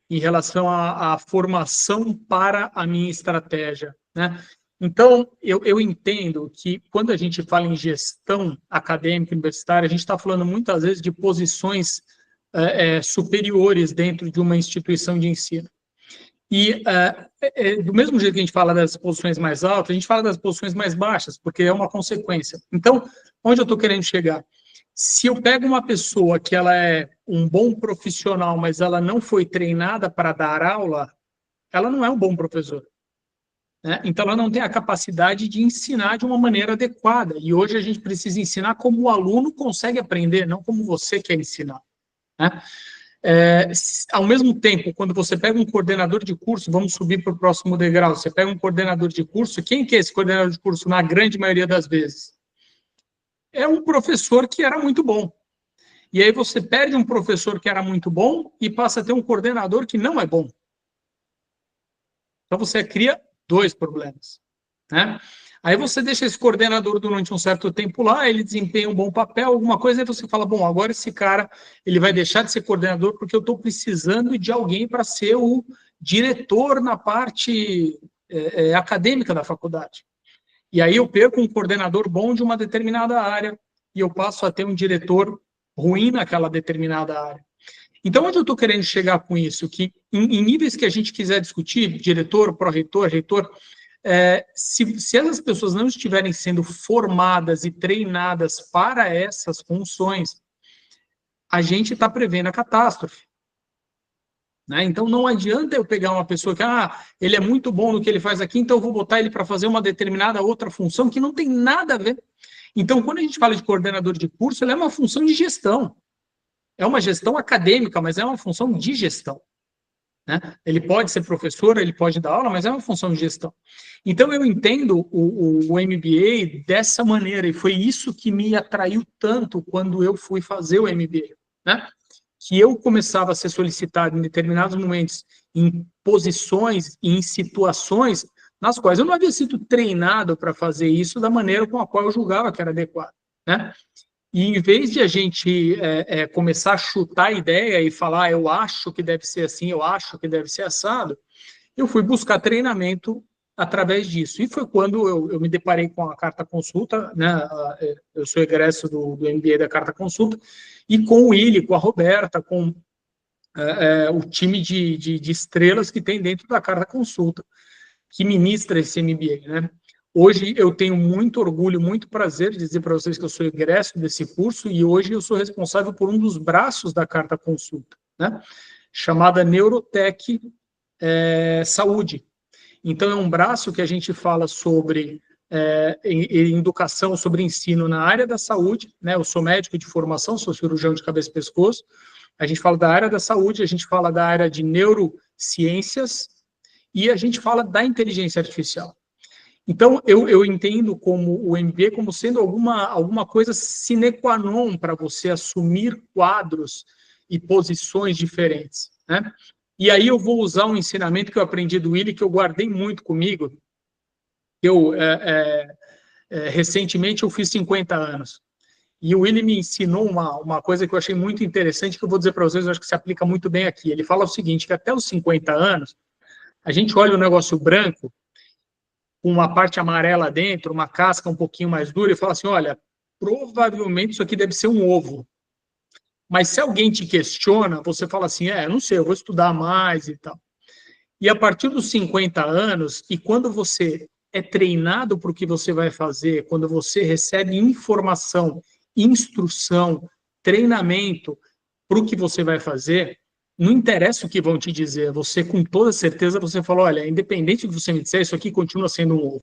em relação à formação para a minha estratégia, né? Então, eu entendo que quando a gente fala em gestão acadêmica universitária, a gente está falando muitas vezes de posições superiores dentro de uma instituição de ensino. E, do mesmo jeito que a gente fala das posições mais altas, a gente fala das posições mais baixas, porque é uma consequência. Então, onde eu estou querendo chegar? Se eu pego uma pessoa que ela é um bom profissional, mas ela não foi treinada para dar aula, ela não é um bom professor. Né? Então, ela não tem a capacidade de ensinar de uma maneira adequada. E hoje a gente precisa ensinar como o aluno consegue aprender, não como você quer ensinar. Né? Ao mesmo tempo, quando você pega um coordenador de curso, vamos subir para o próximo degrau, você pega um coordenador de curso, quem que é esse coordenador de curso na grande maioria das vezes? É um professor que era muito bom. E aí você perde um professor que era muito bom e passa a ter um coordenador que não é bom. Então você cria dois problemas, né? Aí você deixa esse coordenador durante um certo tempo lá, ele desempenha um bom papel, alguma coisa, aí você fala, bom, agora esse cara ele vai deixar de ser coordenador porque eu estou precisando de alguém para ser o diretor na parte acadêmica da faculdade. E aí eu perco um coordenador bom de uma determinada área e eu passo a ter um diretor ruim naquela determinada área. Então, onde eu estou querendo chegar com isso? Que em níveis que a gente quiser discutir, diretor, pró-reitor, reitor, se essas pessoas não estiverem sendo formadas e treinadas para essas funções, a gente está prevendo a catástrofe. Né? Então, não adianta eu pegar uma pessoa que ele é muito bom no que ele faz aqui, então eu vou botar ele para fazer uma determinada outra função que não tem nada a ver. Então, quando a gente fala de coordenador de curso, ele é uma função de gestão. É uma gestão acadêmica, mas é uma função de gestão. Né? Ele pode ser professor, ele pode dar aula, mas é uma função de gestão. Então, eu entendo o MBA dessa maneira, e foi isso que me atraiu tanto quando eu fui fazer o MBA. Né? Que eu começava a ser solicitado em determinados momentos, em posições e em situações nas quais eu não havia sido treinado para fazer isso da maneira com a qual eu julgava que era adequado. Né? E em vez de a gente começar a chutar a ideia e falar, eu acho que deve ser assim, eu acho que deve ser assado, eu fui buscar treinamento através disso. E foi quando eu me deparei com a Carta Consulta, né? Eu sou egresso do MBA da Carta Consulta, e com o Willi, com a Roberta, com o time de estrelas que tem dentro da Carta Consulta, que ministra esse MBA, né? Hoje eu tenho muito orgulho, muito prazer de dizer para vocês que eu sou egresso desse curso e hoje eu sou responsável por um dos braços da Carta Consulta, né? Chamada Neurotech Saúde. Então, é um braço que a gente fala sobre educação, sobre ensino na área da saúde, né? Eu sou médico de formação, sou cirurgião de cabeça e pescoço. A gente fala da área da saúde, a gente fala da área de neurociências e a gente fala da inteligência artificial. Então, eu entendo como o MBA como sendo alguma coisa sine qua non para você assumir quadros e posições diferentes, né? E aí eu vou usar um ensinamento que eu aprendi do Willi, que eu guardei muito comigo. Recentemente eu fiz 50 anos. E o Willi me ensinou uma coisa que eu achei muito interessante, que eu vou dizer para vocês, eu acho que se aplica muito bem aqui. Ele fala o seguinte, que até os 50 anos, a gente olha o negócio branco, com uma parte amarela dentro, uma casca um pouquinho mais dura, e fala assim, olha, provavelmente isso aqui deve ser um ovo. Mas se alguém te questiona, você fala assim, não sei, eu vou estudar mais e tal. E a partir dos 50 anos, e quando você é treinado para o que você vai fazer, quando você recebe informação, instrução, treinamento para o que você vai fazer, não interessa o que vão te dizer, você com toda certeza, você fala, olha, independente do que você me disser, isso aqui continua sendo um ovo.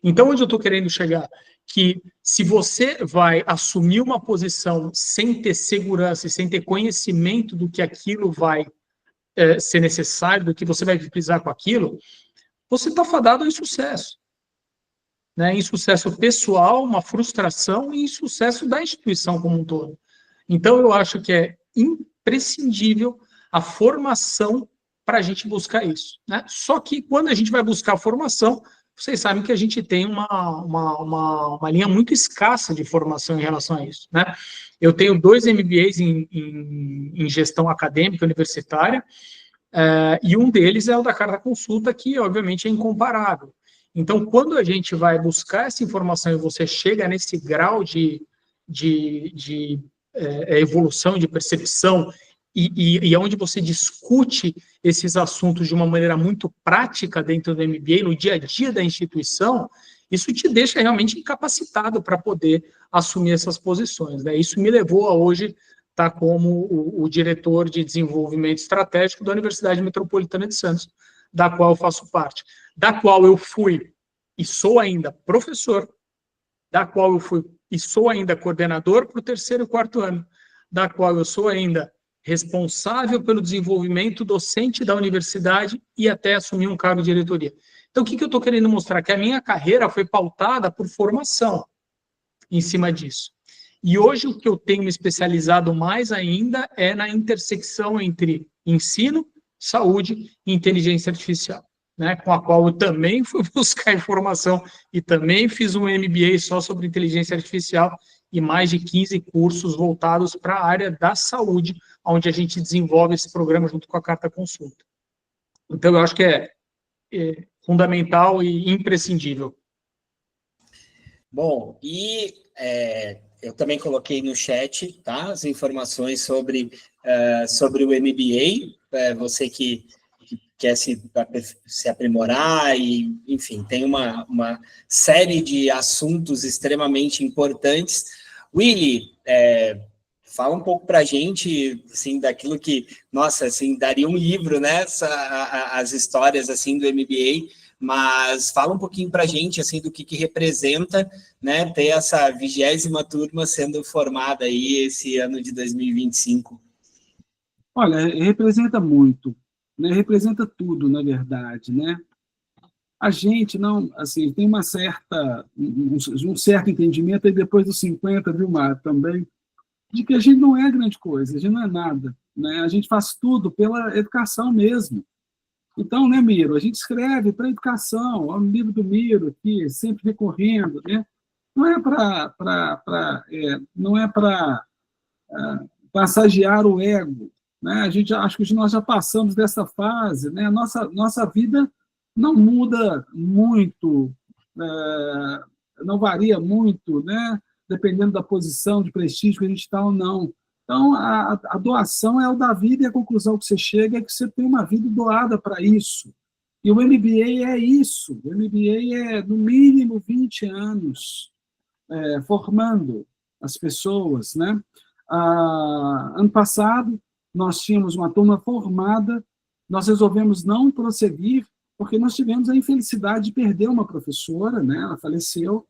Então, onde eu estou querendo chegar? que se você vai assumir uma posição sem ter segurança e sem ter conhecimento do que aquilo vai ser necessário, do que você vai precisar com aquilo, você está fadado ao insucesso. Né? Insucesso pessoal, uma frustração e insucesso da instituição como um todo. Então, eu acho que é imprescindível a formação para a gente buscar isso. Né? Só que quando a gente vai buscar a formação, vocês sabem que a gente tem uma linha muito escassa de formação em relação a isso. Né? Eu tenho 2 MBAs em gestão acadêmica universitária, e um deles é o da Carta Consulta, que obviamente é incomparável. Então, quando a gente vai buscar essa informação e você chega nesse grau de evolução, de percepção, e onde você discute esses assuntos de uma maneira muito prática dentro do MBA, no dia a dia da instituição, isso te deixa realmente incapacitado para poder assumir essas posições. Né? Isso me levou a hoje estar como o diretor de desenvolvimento estratégico da Universidade Metropolitana de Santos, da qual eu faço parte, da qual eu fui e sou ainda professor, da qual eu fui e sou ainda coordenador para o 3º e 4º ano, da qual eu sou ainda responsável pelo desenvolvimento docente da universidade e até assumir um cargo de diretoria. Então, o que eu estou querendo mostrar? Que a minha carreira foi pautada por formação em cima disso. E hoje o que eu tenho me especializado mais ainda é na intersecção entre ensino, saúde e inteligência artificial, né, com a qual eu também fui buscar informação e também fiz um MBA só sobre inteligência artificial e mais de 15 cursos voltados para a área da saúde, onde a gente desenvolve esse programa junto com a Carta Consulta. Então, eu acho que é fundamental e imprescindível. Bom, e eu também coloquei no chat, tá, as informações sobre o MBA, você que quer se aprimorar e, enfim, tem uma série de assuntos extremamente importantes. Willy, fala um pouco para a gente, assim, daquilo que, nossa, assim, daria um livro, né, as histórias, assim, do MBA, mas fala um pouquinho para a gente, assim, do que representa, né, ter essa 20ª turma sendo formada aí esse ano de 2025. Olha, representa muito, né? Representa tudo, na verdade, né? A gente não, assim, tem um certo entendimento, aí depois dos 50, viu, Mário, também, de que a gente não é grande coisa, a gente não é nada, né? A gente faz tudo pela educação mesmo. Então, né, Miro, a gente escreve para a educação, o livro do Miro aqui, sempre recorrendo, né? Não é para massagear o ego, né? Acho que nós já passamos dessa fase, né? Nossa vida não muda muito, não varia muito, né? Dependendo da posição de prestígio que a gente está ou não. Então, a doação é o da vida, e a conclusão que você chega é que você tem uma vida doada para isso. E o MBA é isso. O MBA é, no mínimo, 20 anos formando as pessoas, né? Ano passado, nós tínhamos uma turma formada, nós resolvemos não prosseguir, porque nós tivemos a infelicidade de perder uma professora, né? Ela faleceu,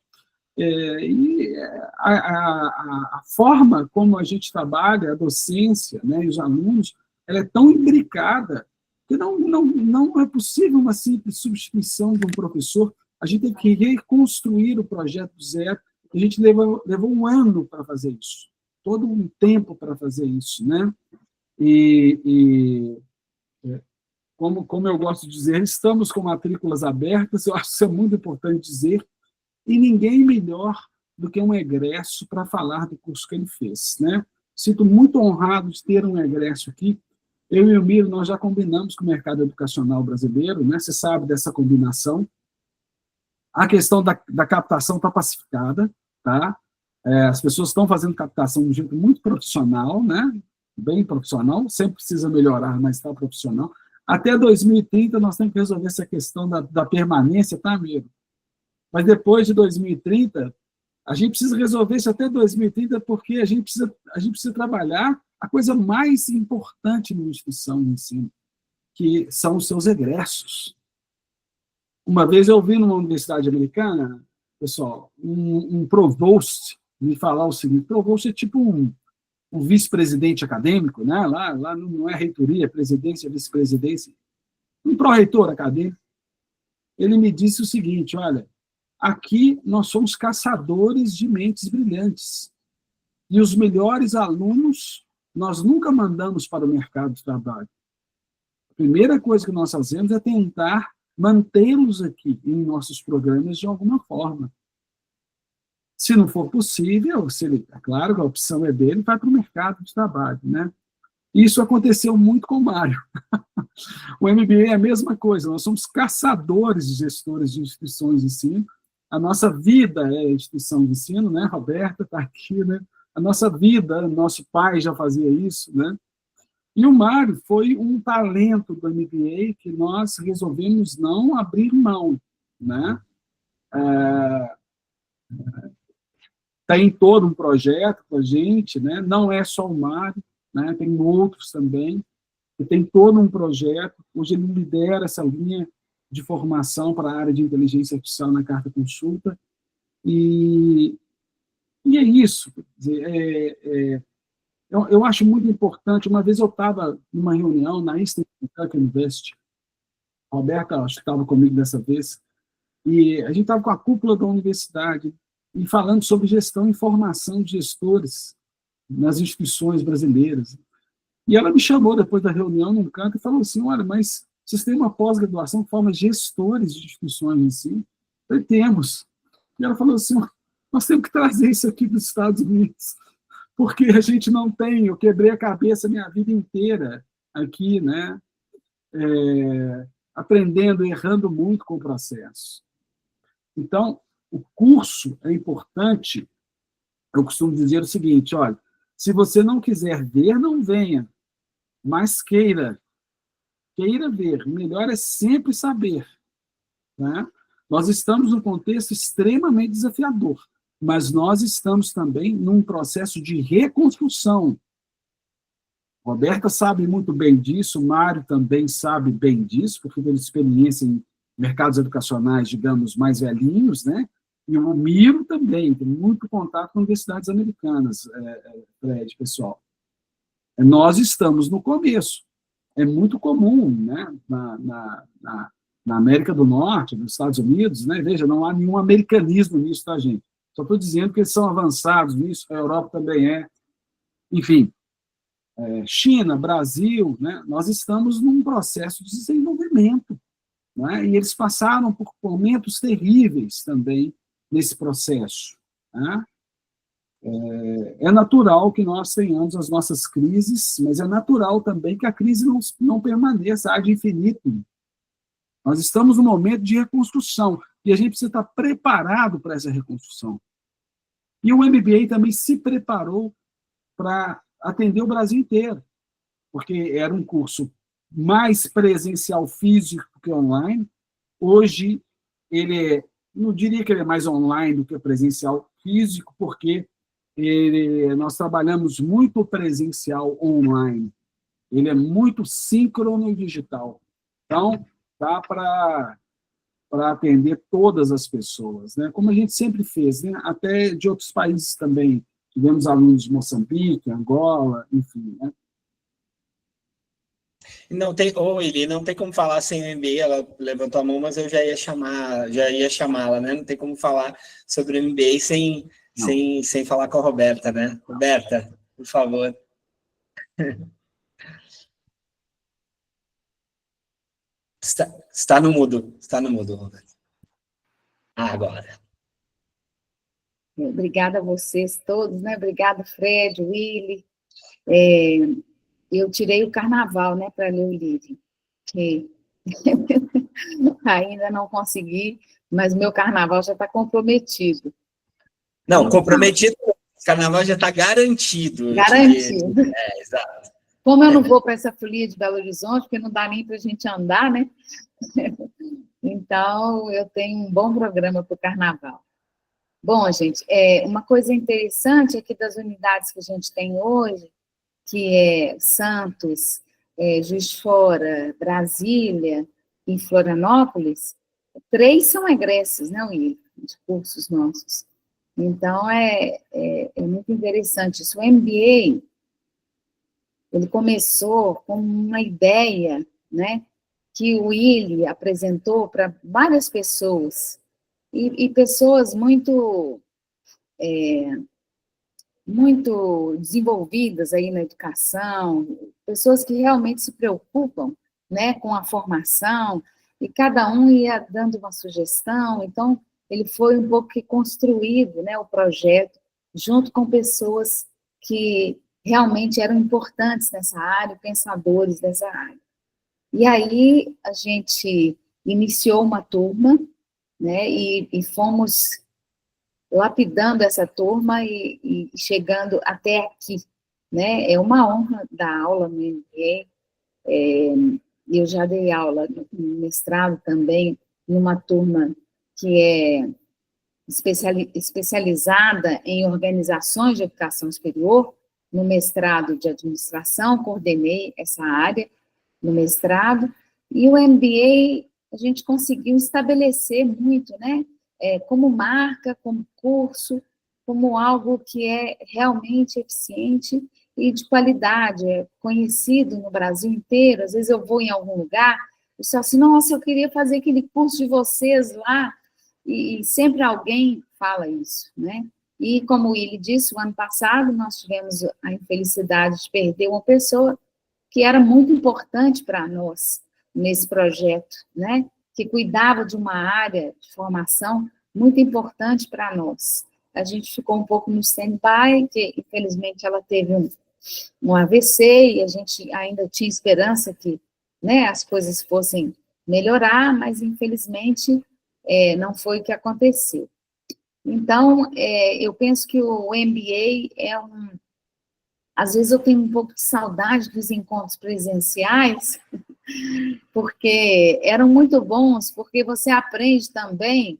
e a forma como a gente trabalha, a docência, né, e os alunos, ela é tão imbricada que não é possível uma simples substituição de um professor. A gente tem que reconstruir o projeto do zero. A gente levou um ano para fazer isso, todo um tempo para fazer isso, né? Como eu gosto de dizer, estamos com matrículas abertas, eu acho que isso é muito importante dizer, e ninguém melhor do que um egresso para falar do curso que ele fez, né? Sinto muito honrado de ter um egresso aqui. Eu e o Miro, nós já combinamos com o mercado educacional brasileiro, né? Você sabe dessa combinação. A questão da captação está pacificada, tá? As pessoas estão fazendo captação de um jeito muito profissional, né? Bem profissional, sempre precisa melhorar, mas está profissional. Até 2030, nós temos que resolver essa questão da permanência, tá, Miro? Mas depois de 2030, a gente precisa resolver isso até 2030, porque a gente precisa trabalhar a coisa mais importante numa instituição de ensino, que são os seus egressos. Uma vez eu vi numa universidade americana, pessoal, um provost me falar o seguinte: provost é tipo um vice-presidente acadêmico, né? Lá não é reitoria, é presidência, vice-presidência, um pró-reitor acadêmico. Ele me disse o seguinte: olha, aqui nós somos caçadores de mentes brilhantes, e os melhores alunos nós nunca mandamos para o mercado de trabalho. A primeira coisa que nós fazemos é tentar mantê-los aqui em nossos programas de alguma forma. Se não for possível, é claro que a opção é dele, vai para o mercado de trabalho, né? Isso aconteceu muito com o Mário. O MBA é a mesma coisa, nós somos caçadores de gestores de instituições de ensino, a nossa vida é instituição de ensino, né? Roberta está aqui, né? A nossa vida, nosso pai já fazia isso, né? E o Mário foi um talento do MBA que nós resolvemos não abrir mão, né? Tem todo um projeto com a gente, né? Não é só o Mário, né? Tem outros também, e tem todo um projeto. Hoje ele lidera essa linha de formação para a área de inteligência artificial na Carta Consulta, e é isso. Quer dizer, eu acho muito importante. Uma vez eu estava numa reunião na Eastern Kentucky University, a Roberta, acho que estava comigo dessa vez, e a gente estava com a cúpula da universidade, e falando sobre gestão e formação de gestores nas instituições brasileiras. E ela me chamou depois da reunião num canto e falou assim: olha, mas vocês têm uma pós-graduação que forma gestores de instituições em si? Eu falei: temos. E ela falou assim: nós temos que trazer isso aqui dos Estados Unidos, porque a gente não tem. Eu quebrei a cabeça a minha vida inteira aqui, né? Aprendendo, errando muito com o processo. Então, o curso é importante. Eu costumo dizer o seguinte: olha, se você não quiser ver, não venha, mas queira ver. O melhor é sempre saber, né? Nós estamos num contexto extremamente desafiador, mas nós estamos também num processo de reconstrução. Roberta sabe muito bem disso, o Mário também sabe bem disso, porque teve experiência em mercados educacionais, digamos, mais velhinhos, né? E o Miro também, tem muito contato com universidades americanas, Fred, pessoal. Nós estamos no começo. É muito comum, né, na América do Norte, nos Estados Unidos, né? Veja, não há nenhum americanismo nisso, tá, gente? Só estou dizendo que eles são avançados nisso, a Europa também é. Enfim, China, Brasil, né? Nós estamos num processo de desenvolvimento, né? E eles passaram por momentos terríveis também nesse processo, né? É natural que nós tenhamos as nossas crises, mas é natural também que a crise não permaneça ad infinitum. Nós estamos num momento de reconstrução, e a gente precisa estar preparado para essa reconstrução. E o MBA também se preparou para atender o Brasil inteiro, porque era um curso mais presencial físico que online. Hoje, não diria que ele é mais online do que presencial físico, porque nós trabalhamos muito presencial online. Ele é muito síncrono e digital. Então, dá para atender todas as pessoas, né? Como a gente sempre fez, né? Até de outros países também. Tivemos alunos de Moçambique, Angola, enfim, né? Não tem, Eli, não tem como falar sem o MBA. Ela levantou a mão, mas eu já ia chamá-la, né? Não tem como falar sobre o MBA sem falar com a Roberta, né? Roberta, por favor. Está no mudo, Roberta. Agora. Obrigada a vocês todos, né? Obrigada, Fred, Willy. Eu tirei o carnaval, né, para ler o livro, que ainda não consegui, mas meu carnaval já está comprometido. Não, comprometido, o carnaval já está garantido. Garantido. Exato. Como eu não vou para essa folia de Belo Horizonte, porque não dá nem para a gente andar, né? Então, eu tenho um bom programa para o carnaval. Bom, gente, uma coisa interessante aqui das unidades que a gente tem hoje, que é Santos, Juiz de Fora, Brasília e Florianópolis, 3 são egressos, né, Will? de cursos nossos. Então, é muito interessante isso. O MBA, ele começou com uma ideia, né, que o Willi apresentou para várias pessoas, e pessoas muito desenvolvidas aí na educação, pessoas que realmente se preocupam, né, com a formação, e cada um ia dando uma sugestão. Então, ele foi um pouco que construído, né, o projeto, junto com pessoas que realmente eram importantes nessa área, pensadores dessa área. E aí, a gente iniciou uma turma, né, e fomos lapidando essa turma e chegando até aqui, né? É uma honra dar aula no MBA. Eu já dei aula no mestrado também, numa turma que é especializada em organizações de educação superior. No mestrado de administração, coordenei essa área no mestrado, e o MBA a gente conseguiu estabelecer muito, né? Como marca, como curso, como algo que é realmente eficiente e de qualidade, é conhecido no Brasil inteiro. Às vezes eu vou em algum lugar, eu só assim, nossa, eu queria fazer aquele curso de vocês lá, e sempre alguém fala isso, né? E como ele disse, o ano passado nós tivemos a infelicidade de perder uma pessoa que era muito importante para nós nesse projeto, né? Que cuidava de uma área de formação muito importante para nós. A gente ficou um pouco no stand-by, que infelizmente ela teve um AVC, e a gente ainda tinha esperança que, né, as coisas fossem melhorar, mas infelizmente não foi o que aconteceu. Então, eu penso que o MBA às vezes eu tenho um pouco de saudade dos encontros presenciais, porque eram muito bons, porque você aprende também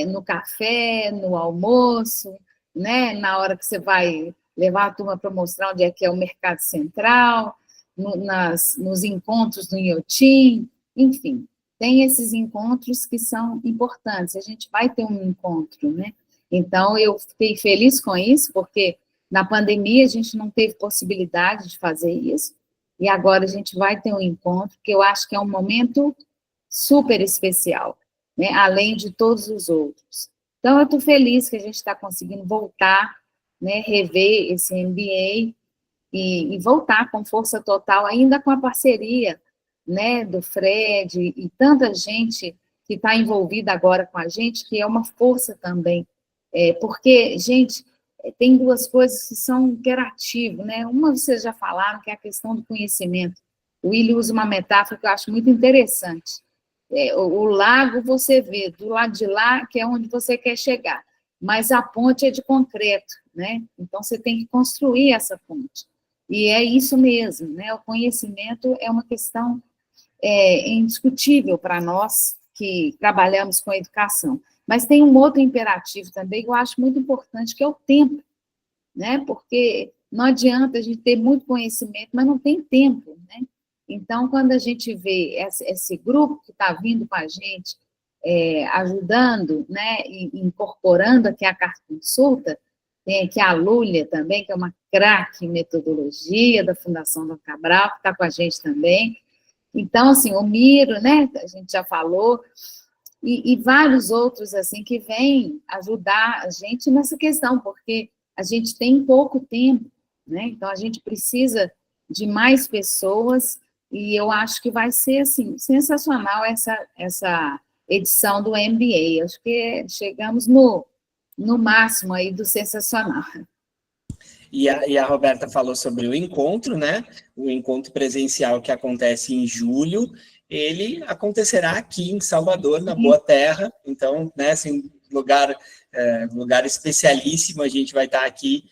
no café, no almoço, né, na hora que você vai levar a turma para mostrar onde é que é o mercado central, nos encontros do IoT, enfim, tem esses encontros que são importantes. A gente vai ter um encontro, né? Então, eu fiquei feliz com isso, porque na pandemia a gente não teve possibilidade de fazer isso, e agora a gente vai ter um encontro, que eu acho que é um momento super especial, né, além de todos os outros. Então, eu estou feliz que a gente está conseguindo voltar, né, rever esse MBA e voltar com força total, ainda com a parceria, né, do Fred e tanta gente que está envolvida agora com a gente, que é uma força também. Porque, gente, tem duas coisas que são interativas, né? Uma vocês já falaram, que é a questão do conhecimento. O Willi usa uma metáfora que eu acho muito interessante. O lago você vê do lado de lá, que é onde você quer chegar, mas a ponte é de concreto, né? Então, você tem que construir essa ponte. E é isso mesmo, né? O conhecimento é uma questão indiscutível para nós que trabalhamos com a educação. Mas tem um outro imperativo também que eu acho muito importante, que é o tempo, né? Porque não adianta a gente ter muito conhecimento, mas não tem tempo, né? Então, quando a gente vê esse grupo que está vindo com a gente, ajudando, né, e incorporando aqui a carta consulta, tem aqui a Lúlia também, que é uma craque em metodologia da Fundação Dom Cabral, que está com a gente também. Então, assim, o Miro, né, a gente já falou, e vários outros, assim, que vêm ajudar a gente nessa questão, porque a gente tem pouco tempo, né, então a gente precisa de mais pessoas, e eu acho que vai ser, assim, sensacional essa edição do MBA. Acho que chegamos no máximo aí do sensacional. E a Roberta falou sobre o encontro, né? O encontro presencial que acontece em julho, ele acontecerá aqui em Salvador, na Boa Terra. Então, né, assim, lugar especialíssimo, a gente vai estar aqui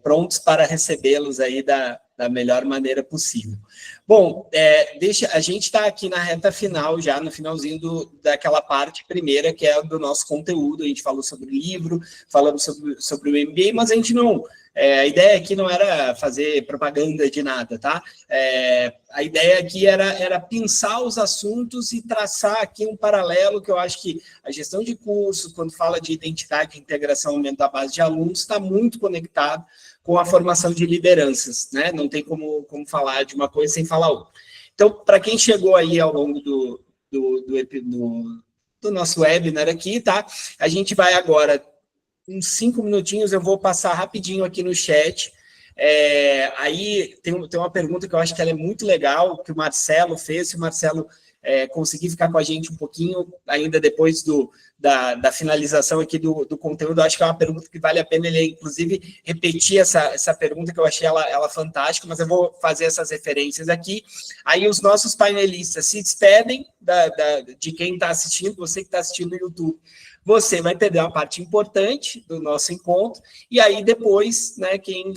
prontos para recebê-los aí da melhor maneira possível. Bom, a gente está aqui na reta final, já no finalzinho daquela parte primeira, que é do nosso conteúdo. A gente falou sobre o livro, falamos sobre o MBA, mas a gente não A ideia aqui não era fazer propaganda de nada, tá? A ideia aqui era pensar os assuntos e traçar aqui um paralelo, que eu acho que a gestão de curso, quando fala de identidade, integração, aumento da base de alunos, está muito conectado com a formação de lideranças, né? Não tem como falar de uma coisa sem falar outra. Então, para quem chegou aí ao longo do nosso webinar aqui, tá? A gente vai agora, uns 5 minutinhos, eu vou passar rapidinho aqui no chat. Aí tem uma pergunta que eu acho que ela é muito legal, que o Marcelo fez. Se o Marcelo conseguir ficar com a gente um pouquinho, ainda depois da finalização aqui do conteúdo, eu acho que é uma pergunta que vale a pena ele, inclusive, repetir essa pergunta, que eu achei ela fantástica, mas eu vou fazer essas referências aqui. Aí os nossos painelistas se despedem de quem está assistindo, você que está assistindo no YouTube. Você vai perder uma parte importante do nosso encontro, e aí depois, né, quem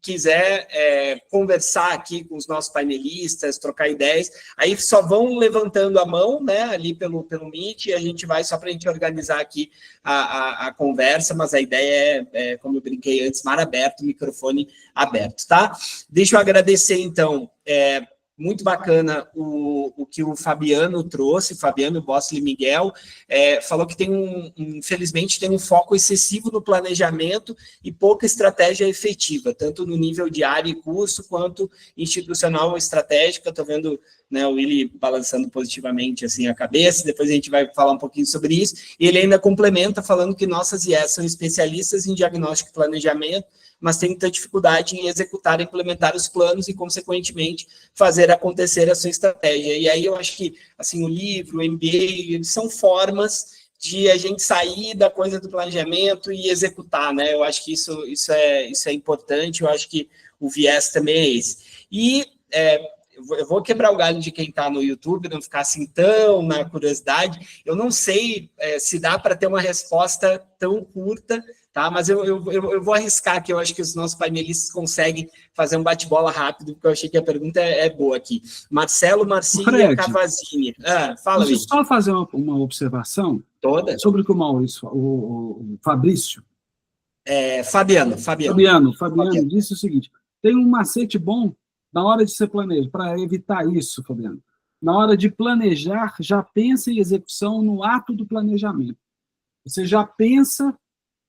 quiser conversar aqui com os nossos painelistas, trocar ideias, aí só vão levantando a mão, né, ali pelo Meet, e a gente vai, só para a gente organizar aqui a conversa, mas a ideia como eu brinquei antes, mar aberto, microfone aberto, tá? Deixa eu agradecer, então, muito bacana o que o Fabiano trouxe, Fabiano Bossli Miguel, falou que infelizmente, tem um foco excessivo no planejamento e pouca estratégia efetiva, tanto no nível de área e curso, quanto institucional ou estratégica. Estou vendo, né, o Willy balançando positivamente assim a cabeça, depois a gente vai falar um pouquinho sobre isso, e ele ainda complementa falando que nossas IES são especialistas em diagnóstico e planejamento, mas tem muita dificuldade em executar e implementar os planos e, consequentemente, fazer acontecer a sua estratégia. E aí eu acho que, assim, o livro, o MBA, eles são formas de a gente sair da coisa do planejamento e executar, né? Eu acho que isso é importante, eu acho que o viés também é esse. E eu vou quebrar o galho de quem está no YouTube, não ficar assim tão na curiosidade. Eu não sei se dá para ter uma resposta tão curta, tá? Mas eu vou arriscar, que eu acho que os nossos painelistas conseguem fazer um bate-bola rápido, porque eu achei que a pergunta é boa aqui. Marcelo Marcília Cavazini. Fala, Deixa eu só fazer uma observação sobre o que o Maurício, o Fabrício. Fabiano disse o seguinte: tem um macete bom na hora de você planejar, para evitar isso, Fabiano. Na hora de planejar, já pensa em execução no ato do planejamento. Você já pensa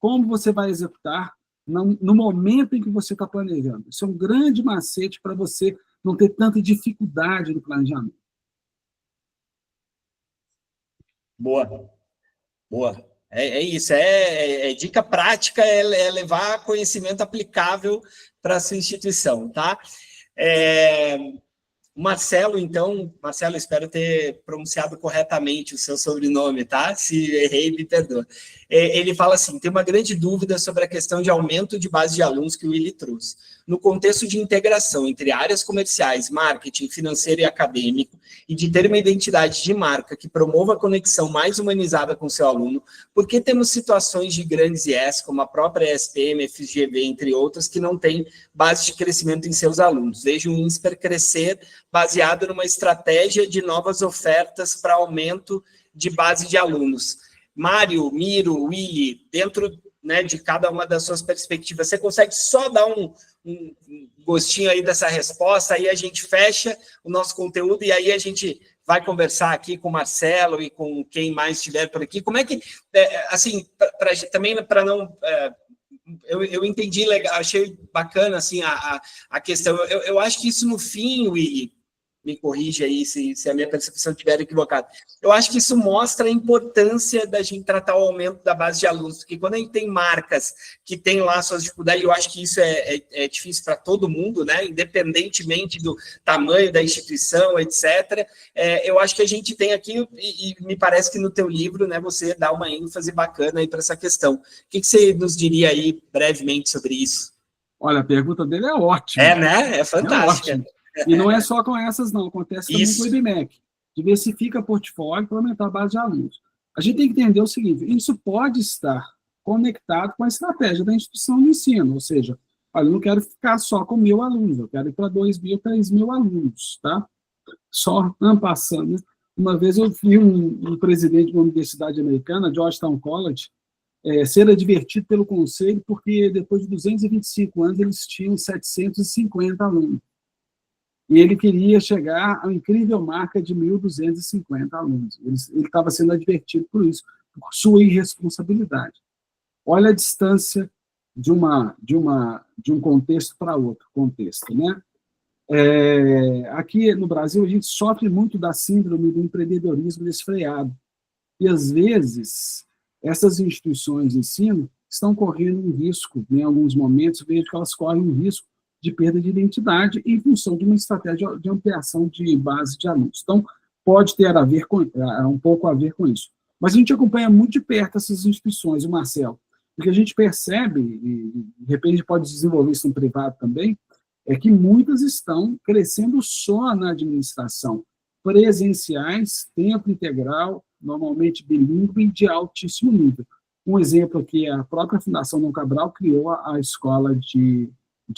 como você vai executar no momento em que você está planejando. Isso é um grande macete para você não ter tanta dificuldade no planejamento. Boa. É isso, dica prática, levar conhecimento aplicável para a sua instituição, tá? Marcelo, então, espero ter pronunciado corretamente o seu sobrenome, tá? Se errei, me perdoa. Ele fala assim, tem uma grande dúvida sobre a questão de aumento de base de alunos que o Willy trouxe. No contexto de integração entre áreas comerciais, marketing, financeiro e acadêmico, e de ter uma identidade de marca que promova a conexão mais humanizada com o seu aluno, por que temos situações de grandes IES, como a própria ESPM, FGV, entre outras, que não têm base de crescimento em seus alunos? Vejo o INSPER crescer baseado numa estratégia de novas ofertas para aumento de base de alunos. Mário, Miro, Willy, dentro, né, de cada uma das suas perspectivas, você consegue só dar um gostinho aí dessa resposta, aí a gente fecha o nosso conteúdo e aí a gente vai conversar aqui com o Marcelo e com quem mais estiver por aqui. Como é que, assim, também para não... Eu entendi legal, achei bacana assim, a questão. Eu acho que isso, no fim, Willy, me corrija aí se a minha percepção estiver equivocada. Eu acho que isso mostra a importância da gente tratar o aumento da base de alunos, porque quando a gente tem marcas que têm lá suas dificuldades, eu acho que isso é difícil para todo mundo, né? Independentemente do tamanho da instituição, etc. Eu acho que a gente tem aqui, e me parece que no teu livro, né, você dá uma ênfase bacana aí para essa questão. O que você nos diria aí brevemente sobre isso? Olha, a pergunta dele é ótima. Né? É fantástica. E não é só com essas, não. Acontece também com o IBMEC. Diversifica portfólio para aumentar a base de alunos. A gente tem que entender o seguinte, isso pode estar conectado com a estratégia da instituição de ensino, ou seja, olha, eu não quero ficar só com 1.000 alunos, eu quero ir para 2.000, 3.000 alunos, tá? Só passando. Uma vez eu vi um presidente de uma universidade americana, Georgetown College, ser advertido pelo conselho, porque depois de 225 anos eles tinham 750 alunos. E ele queria chegar à incrível marca de 1.250 alunos. Ele estava sendo advertido por isso, por sua irresponsabilidade. Olha a distância de um contexto para outro contexto, né? Aqui no Brasil, a gente sofre muito da síndrome do empreendedorismo desfreado. E, às vezes, essas instituições de ensino estão correndo um risco, em alguns momentos, vejo que elas correm um risco de perda de identidade em função de uma estratégia de ampliação de base de alunos. Então, pode ter um pouco a ver com isso. Mas a gente acompanha muito de perto essas instituições, o Marcelo, porque a gente percebe, e de repente pode desenvolver isso no privado também, é que muitas estão crescendo só na administração, presenciais, tempo integral, normalmente bilíngue e de altíssimo nível. Um exemplo aqui, a própria Fundação Dom Cabral criou a escola de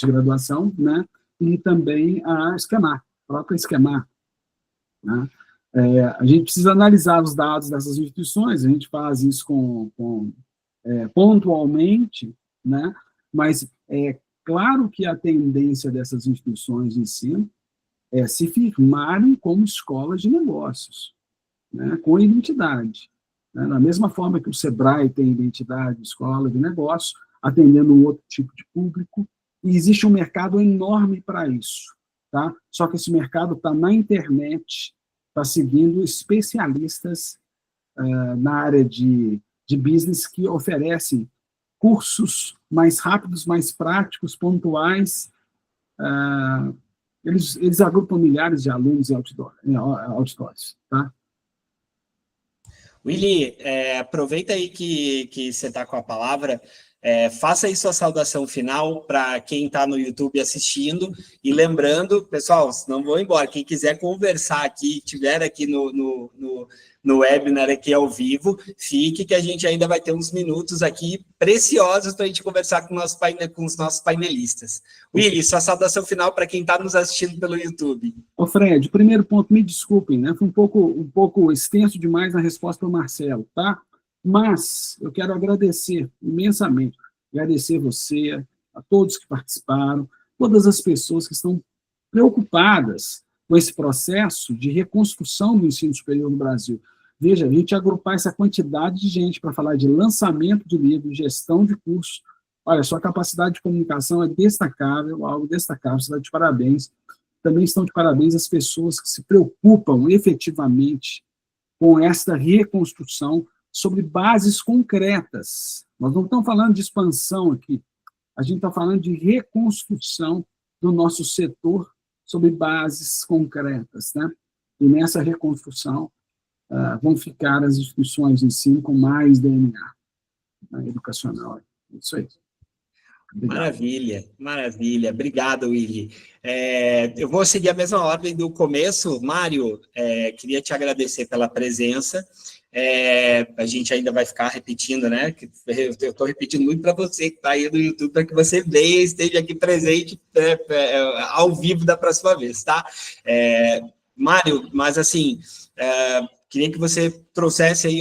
graduação, né, e também a Esquemar, a própria Esquemar, né. A gente precisa analisar os dados dessas instituições, a gente faz isso pontualmente, né, mas claro que a tendência dessas instituições de ensino é se firmarem como escolas de negócios, né, com identidade. Né, da mesma forma que o Sebrae tem identidade de escola de negócio, atendendo um outro tipo de público, e existe um mercado enorme para isso. Tá? Só que esse mercado está na internet, está seguindo especialistas na área de business que oferecem cursos mais rápidos, mais práticos, pontuais. Eles agrupam milhares de alunos em auditórios. Tá? Willy, aproveita aí que você está com a palavra, faça aí sua saudação final para quem está no YouTube assistindo, e lembrando, pessoal, não vou embora, quem quiser conversar aqui, estiver aqui no webinar aqui ao vivo, fique que a gente ainda vai ter uns minutos aqui preciosos para a gente conversar com os nossos painelistas. Willy, sua saudação final para quem está nos assistindo pelo YouTube. Ô Fred, primeiro ponto, me desculpem, né? Foi um pouco extenso demais na resposta ao Marcelo, tá? Mas eu quero agradecer imensamente, agradecer você, a todos que participaram, todas as pessoas que estão preocupadas com esse processo de reconstrução do ensino superior no Brasil. Veja, a gente agrupar essa quantidade de gente para falar de lançamento de livros, gestão de cursos, olha, sua capacidade de comunicação é destacável, algo destacável, você está de parabéns. Também estão de parabéns as pessoas que se preocupam efetivamente com esta reconstrução sobre bases concretas. Nós não estamos falando de expansão aqui, a gente está falando de reconstrução do nosso setor sobre bases concretas, né? E nessa reconstrução vão ficar as instituições de ensino com mais DNA educacional. É isso aí. Obrigado. Maravilha, maravilha. Obrigado, Willy. Eu vou seguir a mesma ordem do começo. Mário, queria te agradecer pela presença. A gente ainda vai ficar repetindo, né? Eu estou repetindo muito para você que está aí no YouTube, para que você veja, esteja aqui presente ao vivo da próxima vez, tá? Mário, mas assim, queria que você trouxesse aí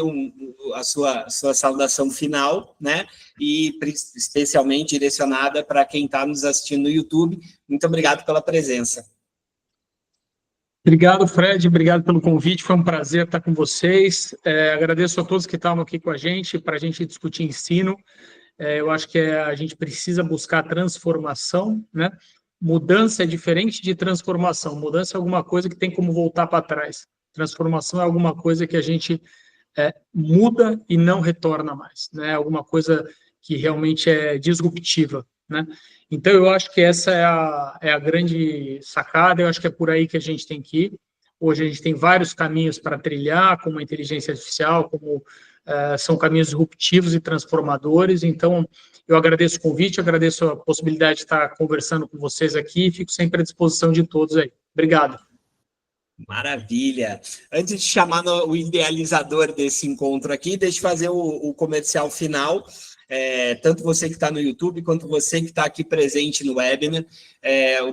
a sua saudação final, né? E especialmente direcionada para quem está nos assistindo no YouTube. Muito obrigado pela presença. Obrigado, Fred, obrigado pelo convite, foi um prazer estar com vocês. Agradeço a todos que estavam aqui com a gente, para a gente discutir ensino. Eu acho que a gente precisa buscar transformação, né? Mudança é diferente de transformação. Mudança é alguma coisa que tem como voltar para trás. Transformação é alguma coisa que a gente muda e não retorna mais, né? Alguma coisa que realmente é disruptiva, né? Então, eu acho que essa é a grande sacada, eu acho que é por aí que a gente tem que ir. Hoje a gente tem vários caminhos para trilhar, como a inteligência artificial, como são caminhos disruptivos e transformadores. Então, eu agradeço o convite, agradeço a possibilidade de estar conversando com vocês aqui e fico sempre à disposição de todos aí. Obrigado. Maravilha. Antes de chamar o idealizador desse encontro aqui, deixa eu fazer o comercial final. tanto você que está no YouTube, quanto você que está aqui presente no webinar. A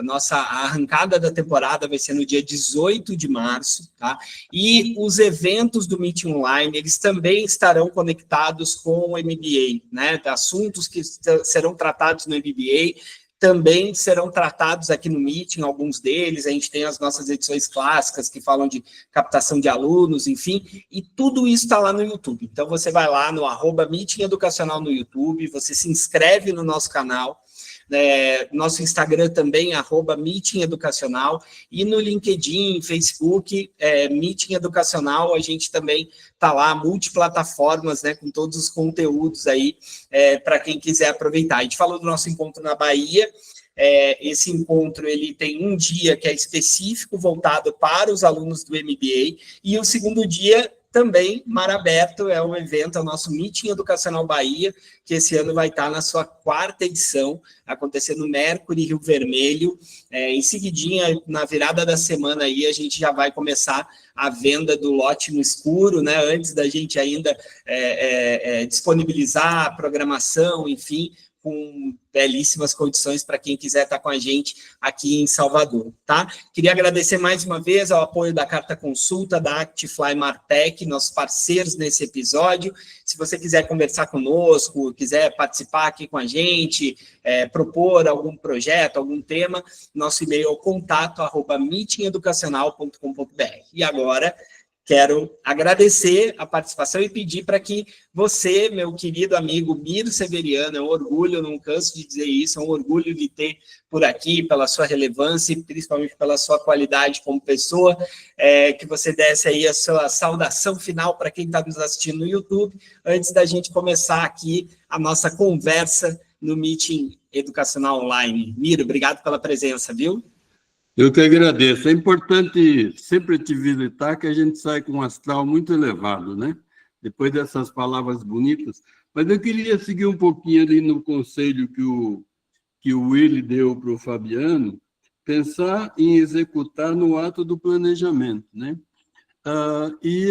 nossa arrancada da temporada vai ser no dia 18 de março, tá? E os eventos do Meeting Online, eles também estarão conectados com o MBA, né? Assuntos que serão tratados no MBA também serão tratados aqui no Meeting, alguns deles. A gente tem as nossas edições clássicas que falam de captação de alunos, enfim, e tudo isso está lá no YouTube. Então, você vai lá no @Meeting Educacional no YouTube, você se inscreve no nosso canal, nosso Instagram também, @Meeting Educacional, e no LinkedIn, Facebook, Meeting Educacional, a gente também está lá, multiplataformas, né, com todos os conteúdos aí, para quem quiser aproveitar. A gente falou do nosso encontro na Bahia. Esse encontro ele tem um dia que é específico, voltado para os alunos do MBA, e o segundo dia também, mar aberto, é um evento, é o nosso Meeting Educacional Bahia, que esse ano vai estar na sua 4ª edição, acontecendo no Mercury Rio Vermelho. Em seguidinha, na virada da semana aí, a gente já vai começar a venda do lote no escuro, né? Antes da gente ainda disponibilizar a programação, enfim, com belíssimas condições para quem quiser estar com a gente aqui em Salvador, tá? Queria agradecer mais uma vez ao apoio da Carta Consulta, da Actifly Martech, nossos parceiros nesse episódio. Se você quiser conversar conosco, quiser participar aqui com a gente, propor algum projeto, algum tema, nosso e-mail é o contato@meetingeducacional.com.br. E agora, quero agradecer a participação e pedir para que você, meu querido amigo Miro Severiano, é um orgulho, não canso de dizer isso, é um orgulho de ter por aqui, pela sua relevância e principalmente pela sua qualidade como pessoa, que você desse aí a sua saudação final para quem está nos assistindo no YouTube, antes da gente começar aqui a nossa conversa no Meeting Educacional Online. Miro, obrigado pela presença, viu? Eu que agradeço. É importante sempre te visitar, que a gente sai com um astral muito elevado, né? Depois dessas palavras bonitas. Mas eu queria seguir um pouquinho ali no conselho que o Willy deu para o Fabiano, pensar em executar no ato do planejamento, né? E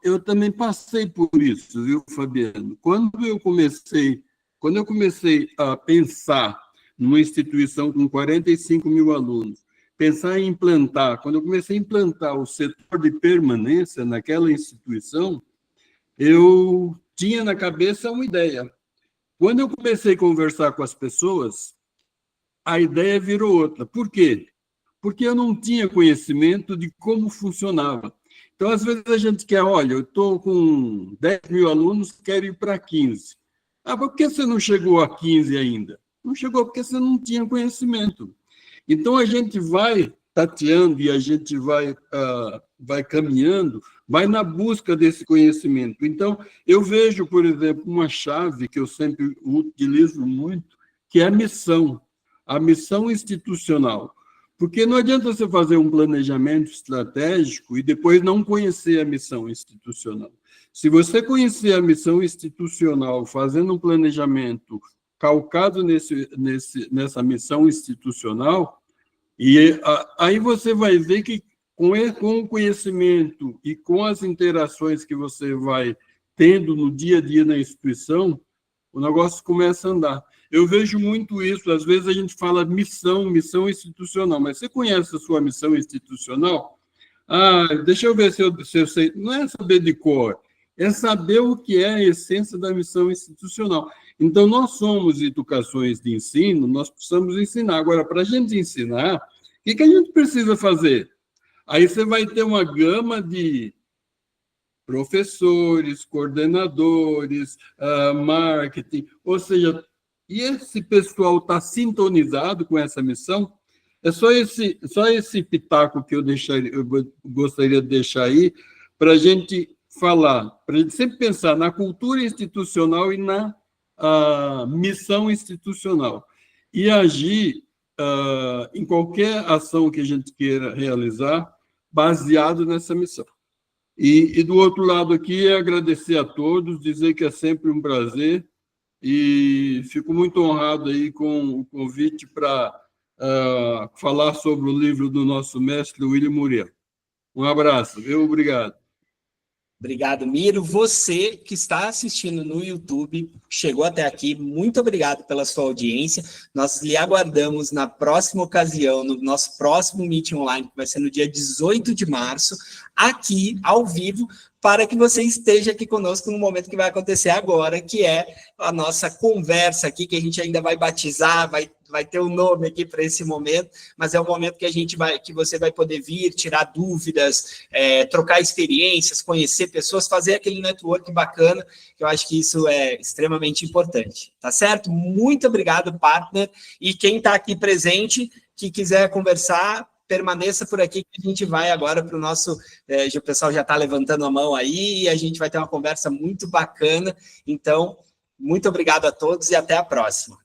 eu também passei por isso, viu, Fabiano? Quando eu comecei a pensar numa instituição com 45 mil alunos, pensar em implantar, quando eu comecei a implantar o setor de permanência naquela instituição, eu tinha na cabeça uma ideia. Quando eu comecei a conversar com as pessoas, a ideia virou outra. Por quê? Porque eu não tinha conhecimento de como funcionava. Então, às vezes, a gente quer, olha, eu estou com 10 mil alunos, quero ir para 15. Por que você não chegou a 15 ainda? Não chegou porque você não tinha conhecimento. Então, a gente vai tateando e a gente vai caminhando, vai na busca desse conhecimento. Então, eu vejo, por exemplo, uma chave que eu sempre utilizo muito, que é a missão institucional. Porque não adianta você fazer um planejamento estratégico e depois não conhecer a missão institucional. Se você conhecer a missão institucional, fazendo um planejamento calcado nessa missão institucional, e aí você vai ver que com o conhecimento e com as interações que você vai tendo no dia a dia na instituição, o negócio começa a andar. Eu vejo muito isso, às vezes a gente fala missão institucional, mas você conhece a sua missão institucional? Deixa eu ver se eu sei. Não é saber de cor, é saber o que é a essência da missão institucional. Então, nós somos educações de ensino, nós precisamos ensinar. Agora, para a gente ensinar, o que a gente precisa fazer? Aí você vai ter uma gama de professores, coordenadores, marketing, ou seja, e esse pessoal está sintonizado com essa missão? É só esse pitaco que eu gostaria de deixar aí, para a gente falar, para a gente sempre pensar na cultura institucional e na missão institucional, e agir em qualquer ação que a gente queira realizar, baseado nessa missão. E do outro lado aqui, é agradecer a todos, dizer que é sempre um prazer, e fico muito honrado aí com o convite para falar sobre o livro do nosso mestre, Willy Muriel. Um abraço, viu? Obrigado. Obrigado, Miro. Você que está assistindo no YouTube, chegou até aqui, muito obrigado pela sua audiência. Nós lhe aguardamos na próxima ocasião, no nosso próximo Meeting Online, que vai ser no dia 18 de março, aqui, ao vivo, para que você esteja aqui conosco no momento que vai acontecer agora, que é a nossa conversa aqui, que a gente ainda vai batizar, vai ter um nome aqui para esse momento, mas é o momento que você vai poder vir, tirar dúvidas, trocar experiências, conhecer pessoas, fazer aquele network bacana, que eu acho que isso é extremamente importante, tá certo? Muito obrigado, partner, e quem está aqui presente, que quiser conversar, permaneça por aqui, que a gente vai agora para o nosso... o pessoal já está levantando a mão aí, e a gente vai ter uma conversa muito bacana. Então, muito obrigado a todos e até a próxima.